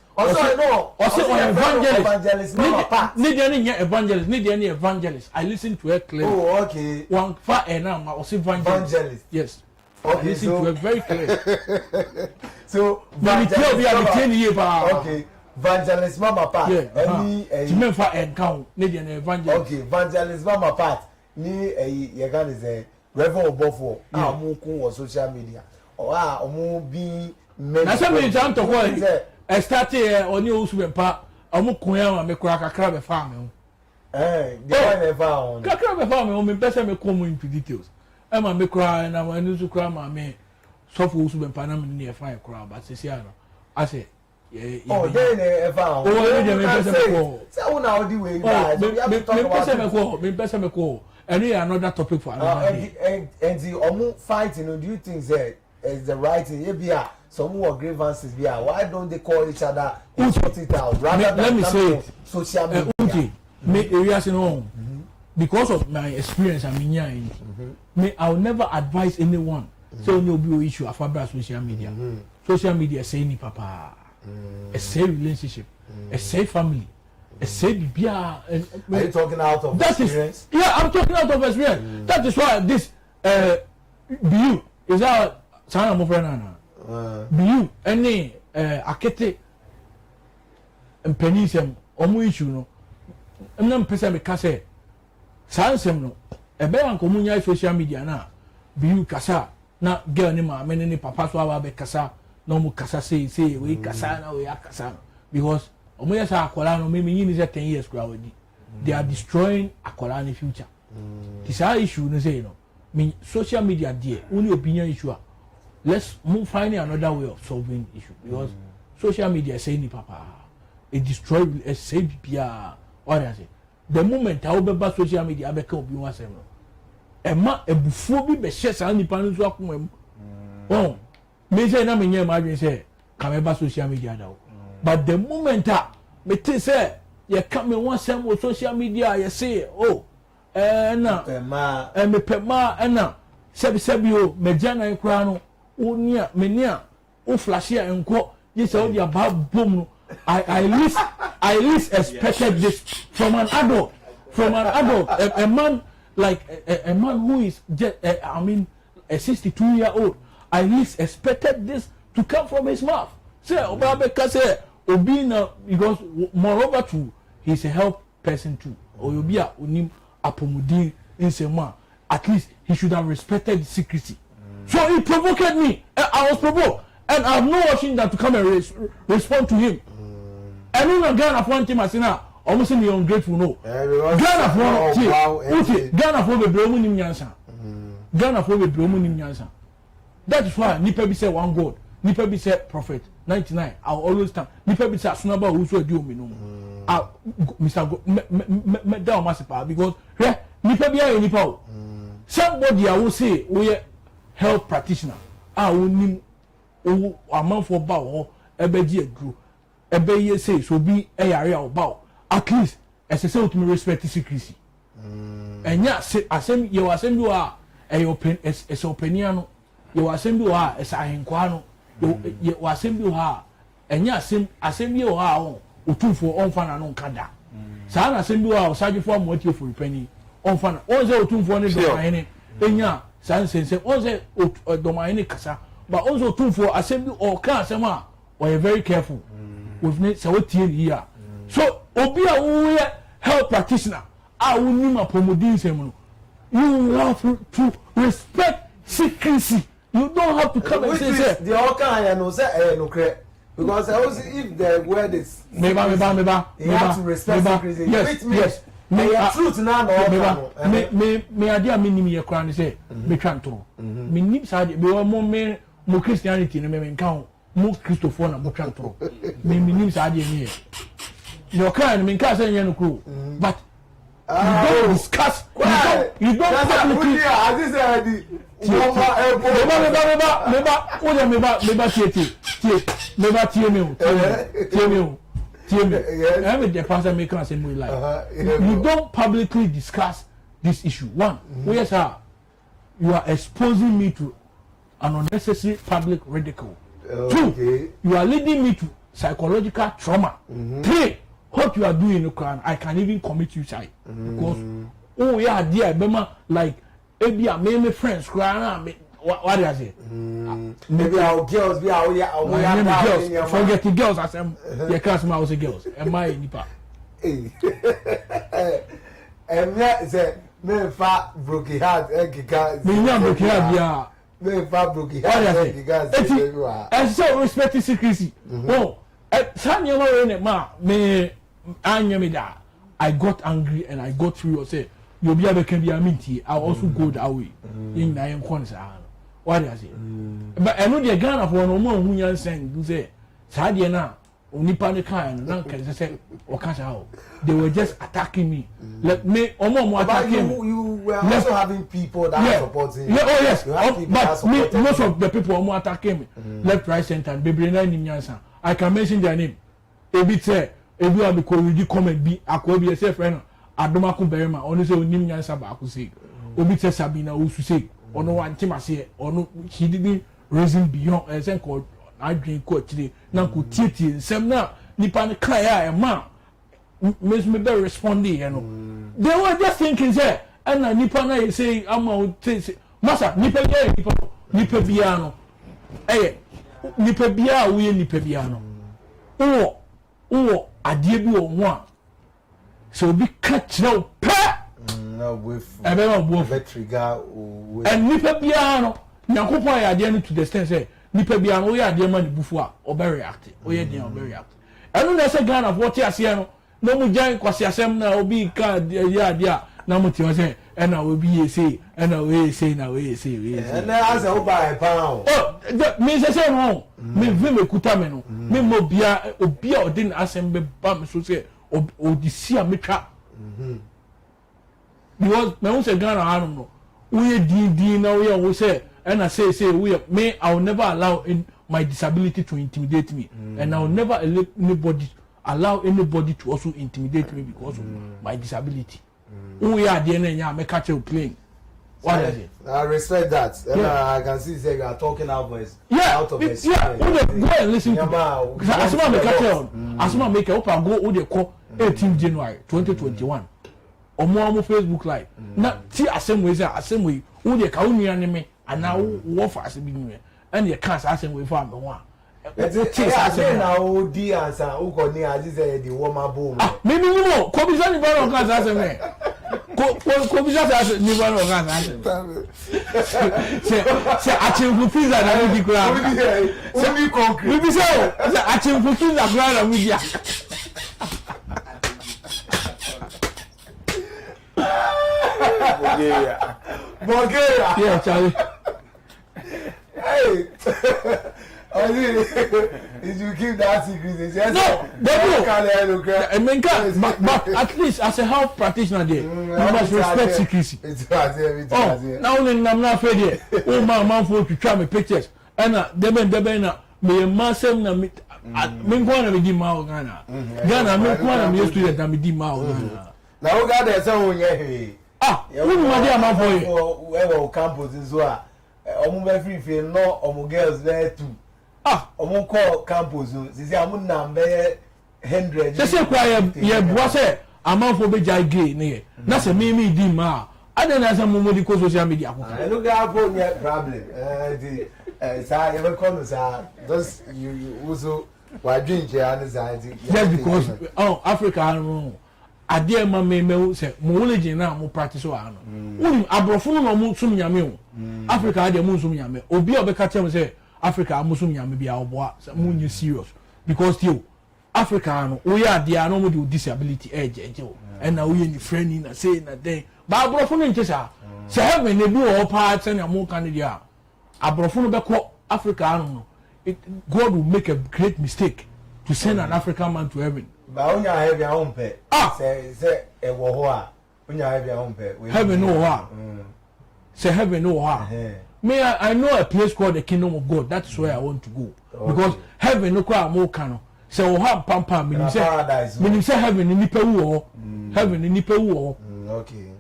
Evangelist. Need any evangelist. I listen to her clearly. Oh, okay. One far and now, I was evangelist. Yes. Okay, I listen to her very clearly. So, okay. Evangelist Mama Pat. Okay, evangelist Mama Pat. Ni ye gan is a reverend obofo amu kun on social media or omu bi na say me jam to call e start here oni osu be pa omu kun ya me kura kakra be fa me the one never on kakra be fa me o me pese me come into details e ma me kura na ma ni su kura ma me so for osu be pa na me ni e fa kura but say ano I say oh then ever oh me person me say una all the way guys we have to talk about me person me call and another topic for another day and the omu fighting do you think that is the right thing ebia some more grievances bia why don't they call each other and sort it out rather let than me say it social media me areas no because of my experience I'm in me I'll never advise anyone so no be issue about social media social media say ni papa a say relationship a say family a say bia are you talking out of that experience? Yeah, I'm talking out of experience that is why this BU is our sana mo friend na BU any akete mpenisem omo issue no nam pese me ka say sansem no ebe an ko munya social media na BU kasa na girl ni ma me ni papa so aba be kasa na mu kasa say we kasa na we akasa because omo yesa akola no me yin is 10 years kura wadi they are destroying akola in future this issue no say no me social media there only opinion issue let's move finding another way of solving issue because social media say ni papa it destroy it say bia what I say the moment I be social media be ka obi wasem no ema ebufuo bi be share sa nipa no so akoma mu oh me say na me nyem adwen say ka me ba social media da but the moment me think say you come me wasem with social media you say oh na me pema na sebi o me jana nkura no unia menia o flash ya enko you say o dia ba bom no I least expected this from an adult a man like a man who is just, I mean a 62-year-old I least expected this to come from his mouth say Obabeka say Obina because moreover too he's a help person too or Obia unim apomudi in sema at least he should have respected secrecy so he provoked me I was provoked and I'm not watching that to come and respond to him and when Ghana for him asina almost me ungrateful no Ghana for Ghana for be blomu nim nyansa Ghana for be blomu nim nyansa that is why nipa bi say one God nipa bi say prophet 99 I'll always stand nipa bi say asunaba who so di omi no Mr. me down masipa because nipa bi ayo nipa o somebody I will say we health practitioner onim o amanfo ba o ebeji eduru ebe ye say so bi area oba at least ese say to me respect secrecy enya asem ye wasem bi wa open ese opinion no ye wasem bi wa ese ahenkwa no ye wasem bi wa enya asem bi wa o otufo onfa na no nkada saa na asem bi wa osagefo amotie for penny onfa na onze otufo ne do ene enya san sense onze domani kasa but also otufo asem bi o ka asem a we are very careful with ne say what here so obi a we health practitioner a we nim apomodin sem no you have to respect secrecy you don't have to come and say the all kind no say no cre because if the word is meba you have to respect secrecy yes me truth na no me ade a minim ye kra ne say me twantoro me nim sa de be mo Christianity no me nka mo Christopher na mo twantoro me nim sa de ni your kind me nka say no kro but you don't discuss you don't publicly as this already you don't publicly discuss this issue. One, yes, sir, you are exposing me to an unnecessary public ridicule. Two, you are leading me to psychological trauma. Three, what you are doing in the crime, I can even commit suicide because oh yeah, dear, remember like maybe I made my friends cry. What do I say? Maybe our girls be our girls. Forget the girls. I said, your class, my house girls. Am I nipa? And yeah, say me fa broken heart. Me not broken heart. Yeah. Me fa broken heart. And so respect secrecy. No, some young man, ma me, I got angry and I got furious. Say, you'll be able to be a minty. I also go that way. In my own concern. What do I say? But I know the Ghana for no more who you send. You say, Sadia na onipa ne kind na can say o can say they were just attacking me let me omo attacking you were also having people that are supporting you. Oh yes, but me, most of the people omo attacking me left right center and bebre na nim nyansa I can mention their name ebi say ebi abi ko read comment bi akwa bi say friend adoma ko berima ono say onim nyansa ba ko say obi say Sabina osu say ono wantima say ono he didn't reason beyond say ko adwin ko chire na ko tietie nsem na nipa ne kan ya e ma me be responding you know they were just thinking say and nipa na say ama say masa nipa ya nipa bia no nipa bia wo ye nipa bia no wo adie bi wo ho a so bi ka kire pe na with ebe ma bo trigger and nipa bia no nyankopon ya adie no to the extent say nipa bia no wo ya adie ma ni bufu a obe react wo ye dia obe react enu na say Ghana for ti ase no no mu jan kwase asem na obi ka ya adie na mu ti o say na obi ye say na we say na we say we say na as o buy pound me say no me vi me kuta me no me mo bia obi a odin asem be ba me so say odisi a metwa because me won say Ghana anu no we din na we say and I say we me I will never allow my disability to intimidate me and I will never allow anybody to also intimidate me because of my disability. We are the end me catch you playing. What is it? I respect that. I can see say you are talking out voice out of experience. Yeah, go and listen to Asuma make catch on. Asuma make up and go the call 18 January 2021. Omo Facebook live. Na ti asem we who the ka unua ne me and now wo fa ase bi nwe and you can't asem we for me ho a na o di answer o ko ni aji say the woman boom me no ko bi ni baro kan asem me ko bi say ni baro kan asem se achimfu pizza na mi di kura se mi concrete bi say achimfu pizza kura na mi dia Bulgaria. Yeah, Charlie. Hey. If you keep that secret, yes. No, but at least as a health practitioner there, you must respect secrecy. Now I'm not afraid here. Oh, my for to try my pictures. And deben me a massive na me kwana me di ma Ghana. Ghana me kwana me student na me di ma Ghana. Now we got there so we who ma dey am for you? We were campus so a omo be free feel no omo girls there too. Omo call campus so say am na be 100. Say kwa ye boa say amanfo be jai gay ne. Na say me di ma. Ade na say mo di ko social media ko. I look at no problem. Sir, you will call sir. Just you also why drink here anxiety. Just because Africa ade ma me say mo religion na mo practice wa no woni abrofo no mo sum nyame o Africa ade mo sum nyame obi obeka tell me say Africa mo sum nyame bia oboa mo nyi serious because you Africa no we are there no mo di disability age o and na we ni friend na say na den ba abrofo no ntesa say heaven e bi o pa tell na mo kan dia abrofo no beko Africa no God will make a great mistake to send an African man to heaven. But when you have your own pet, say a war. When you have your own pet, heaven no war. Say heaven no war. Me, I know a place called the Kingdom of God. That's where I want to go because heaven no kwa mo kano. Say o ha pampa. Meaning say heaven ni nipa wo. Heaven ni nipa wo. Okay.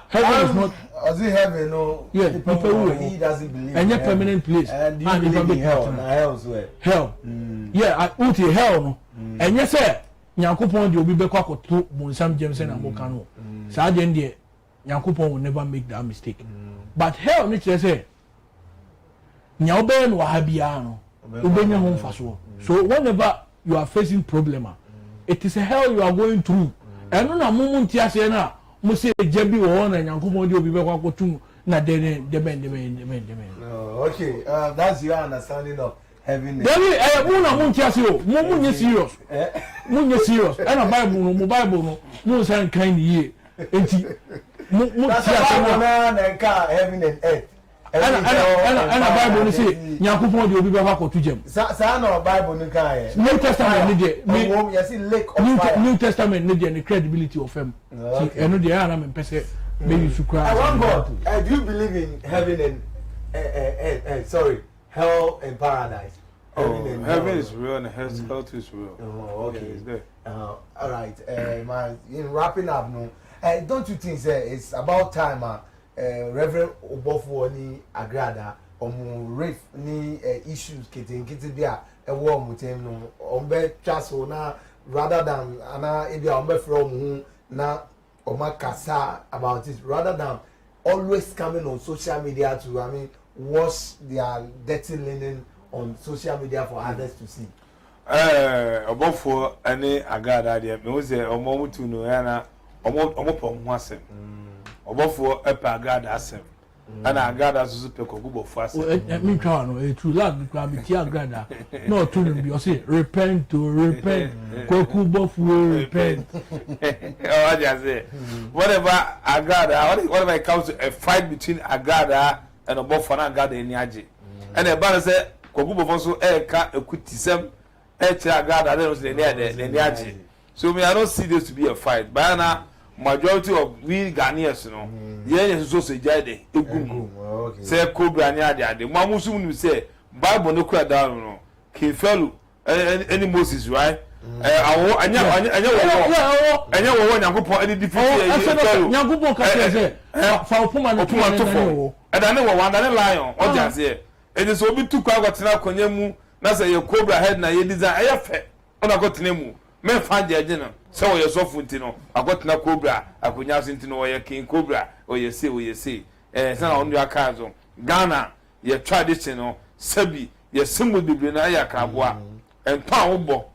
Heaven is not. As in heaven no. Yeah, nipa wo. He doesn't believe. And your permanent place. And you believe in hell. Hell as well. Hell. Yeah, I put hell no. And yes sir, Nyankopon de obi bekwa koto Bonsam James na mo kan no. Sa den de Nyankopon will never make that mistake. But hell ni say nya obe no ha bia no. Obenya ho mfaso. So whenever you are facing problem, it is a hell you are going through. And no na mo nti ase na mo say jebi wo na Nyankopon de obi bekwa koto na den okay, that's your understanding of heaven. David, muna muntiasi o, munye serious. Munye serious. And Bible no, mo san kind ye. Enti that's why man and car heaven and earth. Bible say Nyankopon de obi be ha ko to jam. Sa no Bible no kan e. New Testament ni de me you see lake of fire. New Testament ni de the credibility of him. Eno de ya na me pese me you should cry. One God, do you believe in heaven and hell and paradise? Heaven is real and hell is real. Oh, okay. Yeah, it's there. All right. In wrapping up, no. Don't you think it's about time? Reverend Odifuor ni agrada rape ni issues kiti bia ewo mutem no ombe twaso na rather than ana ebia ombe from na omakasa about it rather than always coming on social media to wash their dirty linen on social media for others to see. Odifuor any agrada there me say omo mutu no na omo pon ho asem. Odifuor epa agrada asem. Ana agrada so pe kogubo fu asem. Me twa no true lad because me ti agrada. No to them be o say repent to repent. Kokubo fu repent. Oh, I just say whatever agrada whatever it comes to a fight between agrada and Odifuor na agrada eni age. And e ba say kogubo fu so ka ekutisem agrada dey no say eni age. So me I don't see this to be a fight. But now majority of we Ghanaians no yeah so jade egum say cobra ni ade mo amusu mu say Bible no kura down no King Pharaoh any Moses right awo anya wo Nyankopon any defeat Nyankopon ka say fa opuma no to fo and wo wanda ne lion o ja say it is obi tu kwa gotena konya mu na say ye cobra head na ye design ayefe ona gotena mu me fan jeje no so we yourself nti no agotena cobra akonya nti no we king cobra o ye say sana onu aka zo Ghana ye tradition no sabi ye simu bibre na ya kraboa ento wo bo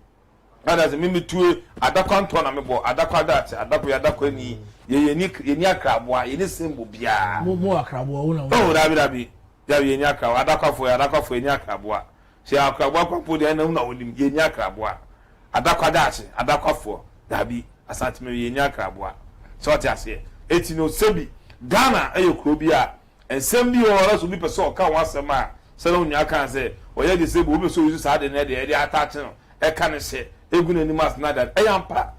ada ze mimi tue adakwa nto na mebo adakwa dat adakwa ni ye ni akraboa ye ni simbo bia mo akraboa wo na o dabi ya ye ni akraboa adakwa fo ni akraboa se akraboa kwapo de na una onim ye ni akraboa adakwa dat adakwa fo dabi asante me ye ni akraboa so ti ase eti no sebi Ghana ayekro bi a ensem bi o so bi pese o ka wasem a se no nya kan se o ye de sebi o be so use sa de na de attach no e ka ne se egu na nimas na da e yampa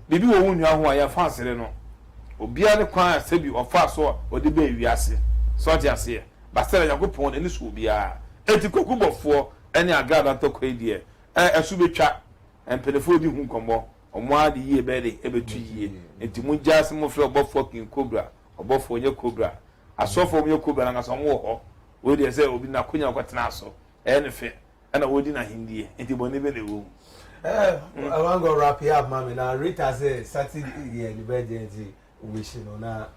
bibi wo nwa ho a ya fansere no obia ne kwan sebi o fa so o de be wiase so ti ase ba se Yakopon eni so obia eti kokubofo eni agrada to kwedie esu betwa empelefo di hu nkombo omo ade yie be de ebetu yie enti mu jase mo fre obofo kin cobra obofo onye cobra asofo onye cobra na ngaso mo ho we de say obi na konya kwatena so ene fe na wodi na hindie enti bone be lewo I want to wrap it up, mommy. Now, Rita said Saturday, the birthday, wishing on her.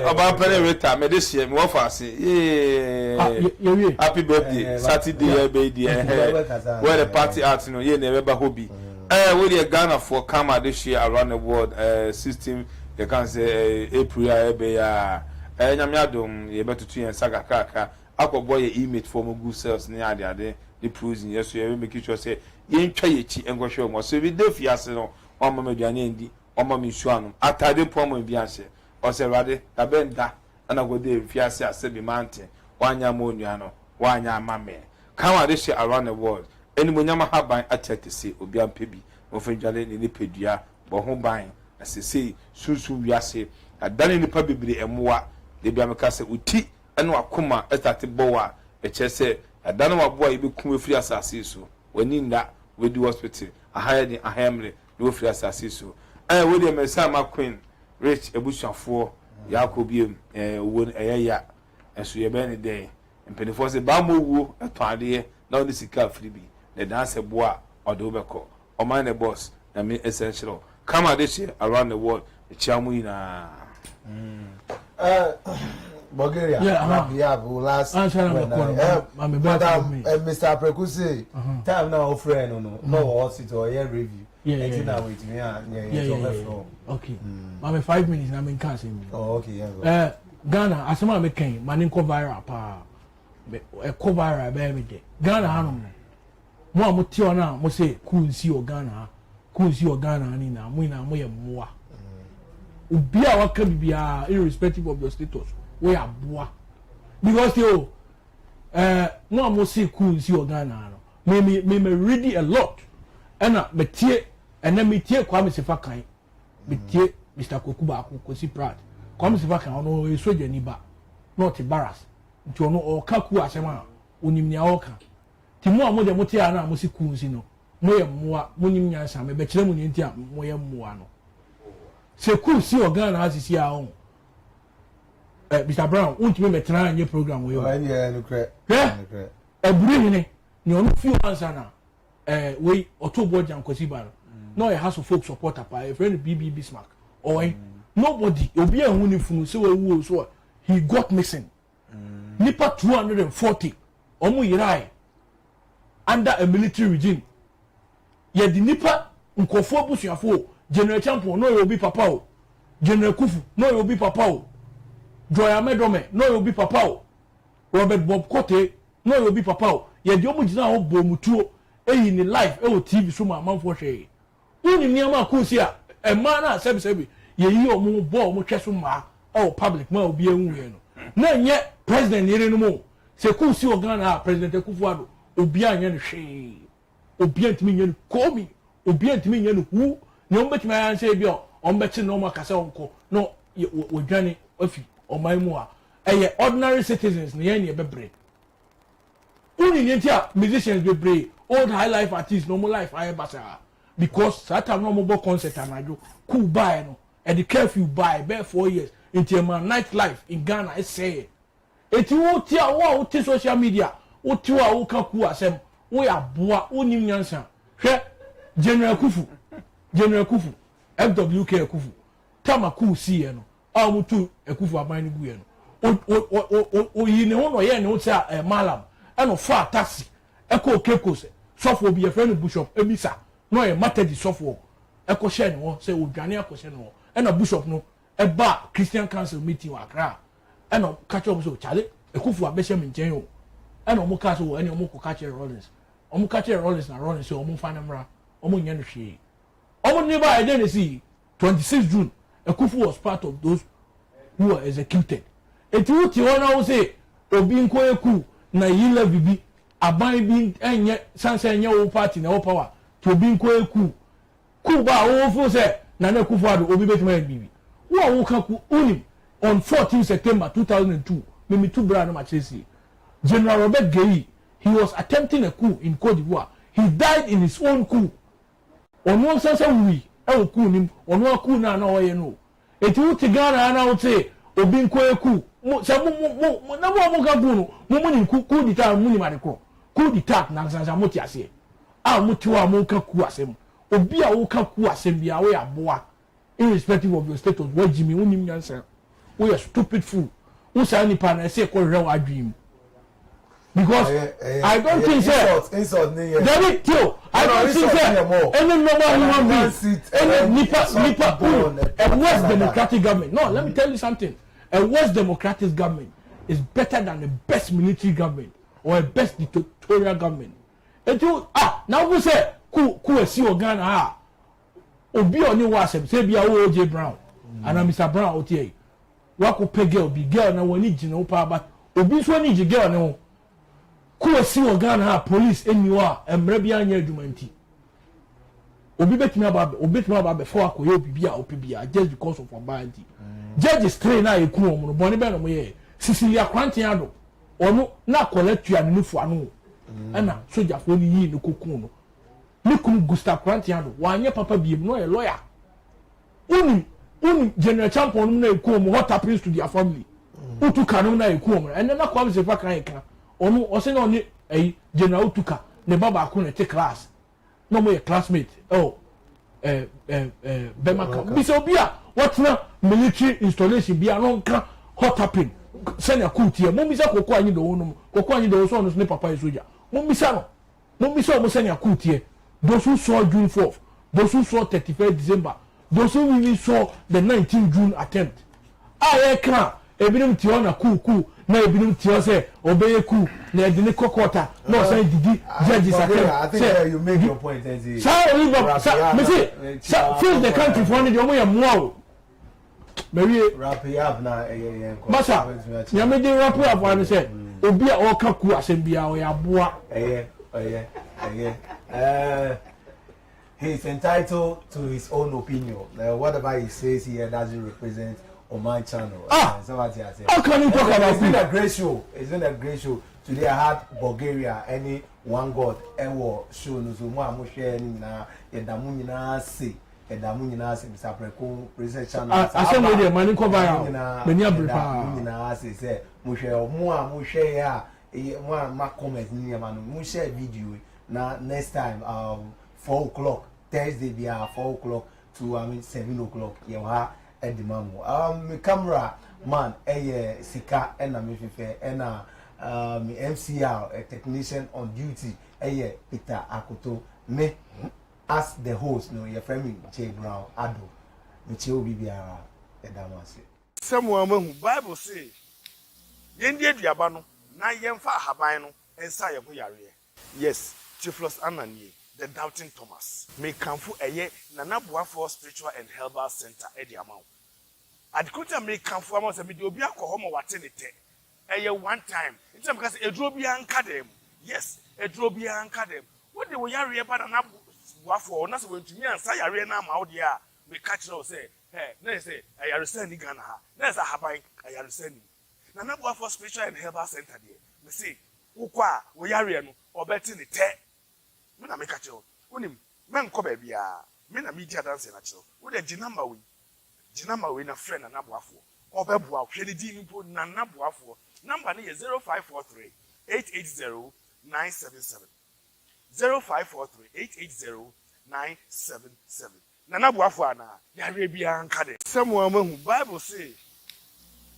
About Penny Rita, me this year, me offer say, yeah, happy birthday, Saturday, baby, where the party at, you know, you never hobby. We the Ghana for Kama this year around the world, system, you can say April, Nyamiadum, you better 2 years, Saga Kaka, Aqua boy, image for good sales near the cruising, yes, you make sure say. Yen twa yechi engwhwe mo so bi defi ase no o mama aduane ndi o mama nsuanu atade pomo bi ase o se rade da benda ana go de fi ase ase bi mountain wanya mo nuano wanya amame kan de she around the world eni mo nyama haban atete se obi ampe bi mo fa dwale ni ni pedua bo ho ban asese susu wi ase adane ni pa bibire emoa de bia meka se uti eno akoma estate bowa e chese adane waboa ibe kum firi asase so wani nda we do hospital a higher than a hamlet no free assassin so we dey mesama queen rich ebushafo yakobiem won ya enso ye be ne dey empenifo se ba mowu etwade na oni sika free bi the dance boa odo beko o man the boss na me essential come out this year around the world the chamu ina Bulgaria. Yeah, last. Mr. Prekusi, time now, friend, no hospital, review. Yeah. Okay. 5 minutes, I'm in casting. Oh, okay, yeah. Ghana, as someone became, man, viral, a co-viral, baby. Ghana, Hanum. More Mutiana, must say, couldn't see your Ghana, Nina, Muna, Moya. Ubia, what can be irrespective of your status. We are boa because you no mo see cool see Ghana no me read a lot and me tie and then me tie Kwame Sefakan me tie Mr. Kokuba Kosi Pratt Kwame Sefakan ono e soja ni ba not embarrass nti ono o ka ku asema onim nia o ka ti mo amode mo tie ana mo si cool si no mo ye moa mo nim nyansa me be kire mo ni nti a mo ye moa no se cool si Ghana asisi a on Mr. Brown won't me metra anye program we yeah no cre eburi ni ono few answer na we Otobo Jankosi ba no a house of folk supporter pa a friend BB Bismarck or nobody obi ehun ni funu se we wu so he got missing nipa 240 omo yirai under a military regime ye di nipa nkofo abusuafo general champion no obi papa o general Kufu no obi papa o Joya Medome no obi papa o Robert Bob Kote no obi papa o ye di omo gina ho bo mutuo eyi ni live e o TV so ma manfo hwe woni niam akosi a e ma na sebi ye yi omo bo omo hwe so ma o public ma obi enwu ye no na nye president yere no mo se ku si Ghana president Kufuado obi anya no hwe obi antimi nya no komi obi antimi nya no hu ne o betimi anya se bi o beti no ma kasa onko no odwane afi oman mu a eye ordinary citizens ne ye ne bebre uni ntia musicians bebre old high life artists normal life aye basa because sata no mo bo concert anajo cool buy no e the curfew buy be 4 years into my night life in Ghana is say eti wo ti a wo ti social media wo ti wa wo ka ku asem wo ya boa onim nyansa hwe General Kufu FWK Kufu tama ku si ye no a mo tu Kufu aban ni gu ye no o yi ne ho no ye ne wo ti a malam e no fa taxi e ko kekos sofo bi ye friend bishop ebisa no ye matedi sofo e ko share ne wo say odwane akose no e na bishop no e ba Christian Council meeting wa Accra e no catch up so chale Kufu abehye me nchen o e no mo ka so e no mo ko catch Rollins omo catch Rollins na Rollins so omo fa na mra omo nya no hwe omo ni ba identity 26 June Kufu was part of those who were executed eti wuti wona wo say obi nko eku na yila bibi aban bi enye sanse enye wo party na wo power to obi nko eku ku ba wo fu say na Kufuado obi betima bibi wo ka ku uni on 14 September 2002 me two brand ma Chelsea General Robert Gaye he was attempting a coup in Cote d'Ivoire he died in his own coup ono sanse wi e ku nim ono ku na o ye no eti wuti Ghana na wo say obi nko eku se mo na mo ka bu no mo ni ku di ta mo ni ma de ko ku di ta na sansa mo ti ase a mo ti wa mo ka ku asem obi a wo ka ku asem bia wo ya boa irrespective of your status what Jimmy unim nyansa we are stupid fool who say ni pa na say ko re wa dream because I don't think say insult ni ye David Tio I don't think say any normal human being any nipa a West democratic government no let me tell you something a West democratic government is better than the best military government or a best dictatorial government and you now we say ku esi Ghana obi oni wasem say bia OJ Brown and Mr. Brown otie wa ko pe girl bi girl na woni gina pa ba obi so ni girl ne ho ku esi Ghana police eniwa emre bia anya adwumanti obi betimi aba before akoye obi bia opibia just because of abanti judges train na eku omo no boni be no mo ye sisilia kwanten ado ono na collect ya nufu anu ana soja fo ni yi ne kokun no nikum Gustav Krantiano wanye papa biem no a lawyer uni general champion na eku omo what happens to their family utuka no na eku omo and na kwa se fa kan ka ono o se na oni general utuka ne baba akun ne te class no mo ye classmate bemaka bisa obia what na military installation bia no nka hot happen senior kutie mo bisa kokko anyi do wono kokko anyi do so no ne papa soja mo bisa mo senior kutie those who saw June 4th those who saw 31st December those who even saw the 19th June attempt ayeka ebinim ti ona ku na ebinim ti say obeye ku na edine kokota no say didi judges attempt I think you make your point say me see face the country for the omo ya moa Maybe wrap it up now. Masa, nyame dey wrap up one say obi a oka ku asem bia o ya boa. He's entitled to his own opinion. Whatever he says here doesn't represent on my channel. So what I say. How can you talk about It's been a great show. It's been a great show. Today I had Bulgaria, any one God, ever show no so mo share ni na yedamu nyina se. Yedamu nyina se Mr. Preko research channel. I say we dey money cover am. Many abrepa. Nyina say mo share mo share ya mo comment ni ya mo share video na next time 4 o'clock Thursday be 4 o'clock to 7 o'clock you ha at the mamu my camera man sika na me fefe na me MCR a technician on duty Peter Akoto me as the host no your friend me Jay Brown Ado me che obi bia e da mase someone who Bible say yendi aduaba no na yemfa ahaban no ensa ye ho yare yes Tiflos Ananie the Doubting Thomas. May Kamfu Eye Nanabuafor Spiritual and Herbal Center Eddie Amount. Adikuta may Kamfu Amos and Mediobia Kohomo Watenite. Eye one time. It's because a Drobian Cadem. Yes, a Drobian Cadem. What the way you are about Nanabuafor, not when to me and say Arena Maudia, we catch no say, hey, they say, I are sending Ghana. There's a habai, I am sending. Nanabuafor Spiritual and Herbal Center, dear. We say, Ukwa, we are or betting it. Me na me ka cho wonim men ko ba bia me na media dance na cho wo de ginamba we na friend na naboafo obebua hwe ne di mpo na naboafo number ne 0543 880 977 0543 880 977 na naboafo ana yare bia nka de samuel mahu Bible say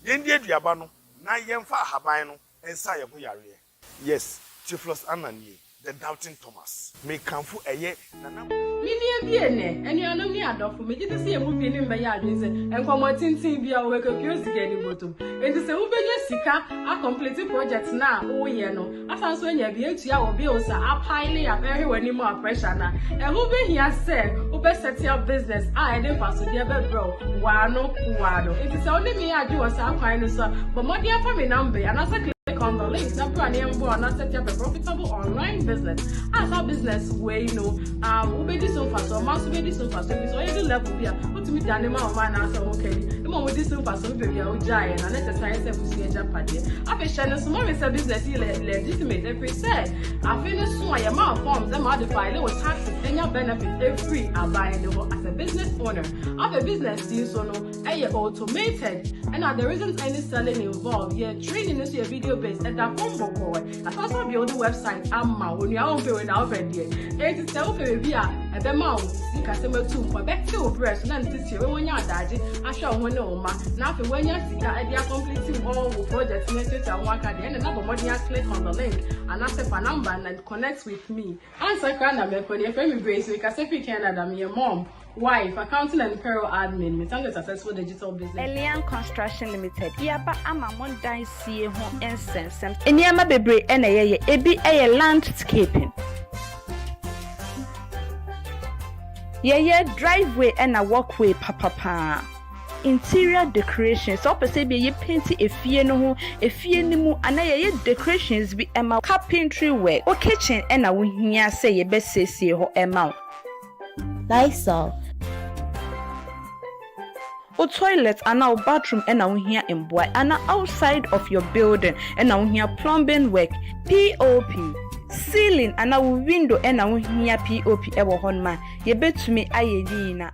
yendi aduaba no na yemfa ahaban no ensa ye ho yare yes Tiflos Ananie the Doubting Thomas. May Kamfu Eye Nana. Mini Biene, and you are not near enough for me to see a movie in my yard, and from what tin be our work of yours again bottom. And to say, Uber Sika, a completed project now, oh, yeah, no. As I saw you be able to our bills are up highly up everywhere more pressure now. And who be here said, Uber set your business, I didn't pass with your bed, bro. Wano, Wado. It is only me, I do as our kind, sir, but more dear family number, and as a on the link, that brand name and set up a profitable online business. As our business way, you know, we be so fast, or must be so fast. So you level here. What to me, the animal man answer okay. The moment this so fast, so baby, I will giant and let the science have to see a jump at it. I've been sharing small business legitimate every said. I finished soon. I am out forms and modify little taxes and your benefits every I buy the whole as a business owner. I have a business you so no, I automated and there isn't any selling involved. Yeah, training is your video based. And that phone boy, I also build the website. When you are on already, it is self baby at the mouth. You can send me to for back to press. And this year, when you are daddy, I shall one no now. When you see that they are completing all the projects needed to work at the end, another money, click on the link and ask for a number and connect with me. Answer Canada, when you're family base, we can say Canada, me your mom. Wife, accounting and payroll admin, with a successful digital business. Elian Construction Limited. Yaba Amamon Dai See Home and Sense. Enyama Bebre and Ebi a landscaping. Yeye driveway and a walkway papa. Interior decorations. So per be ye painty a fie no mu and ye decorations be ema carpentry work. O kitchen and a winya say ye best say ho ema. Lysol. O toilet and our bathroom and our here in boy and outside of your building and our here plumbing work, POP, ceiling and our window and our here POP ever honma. Ye bet to me aye na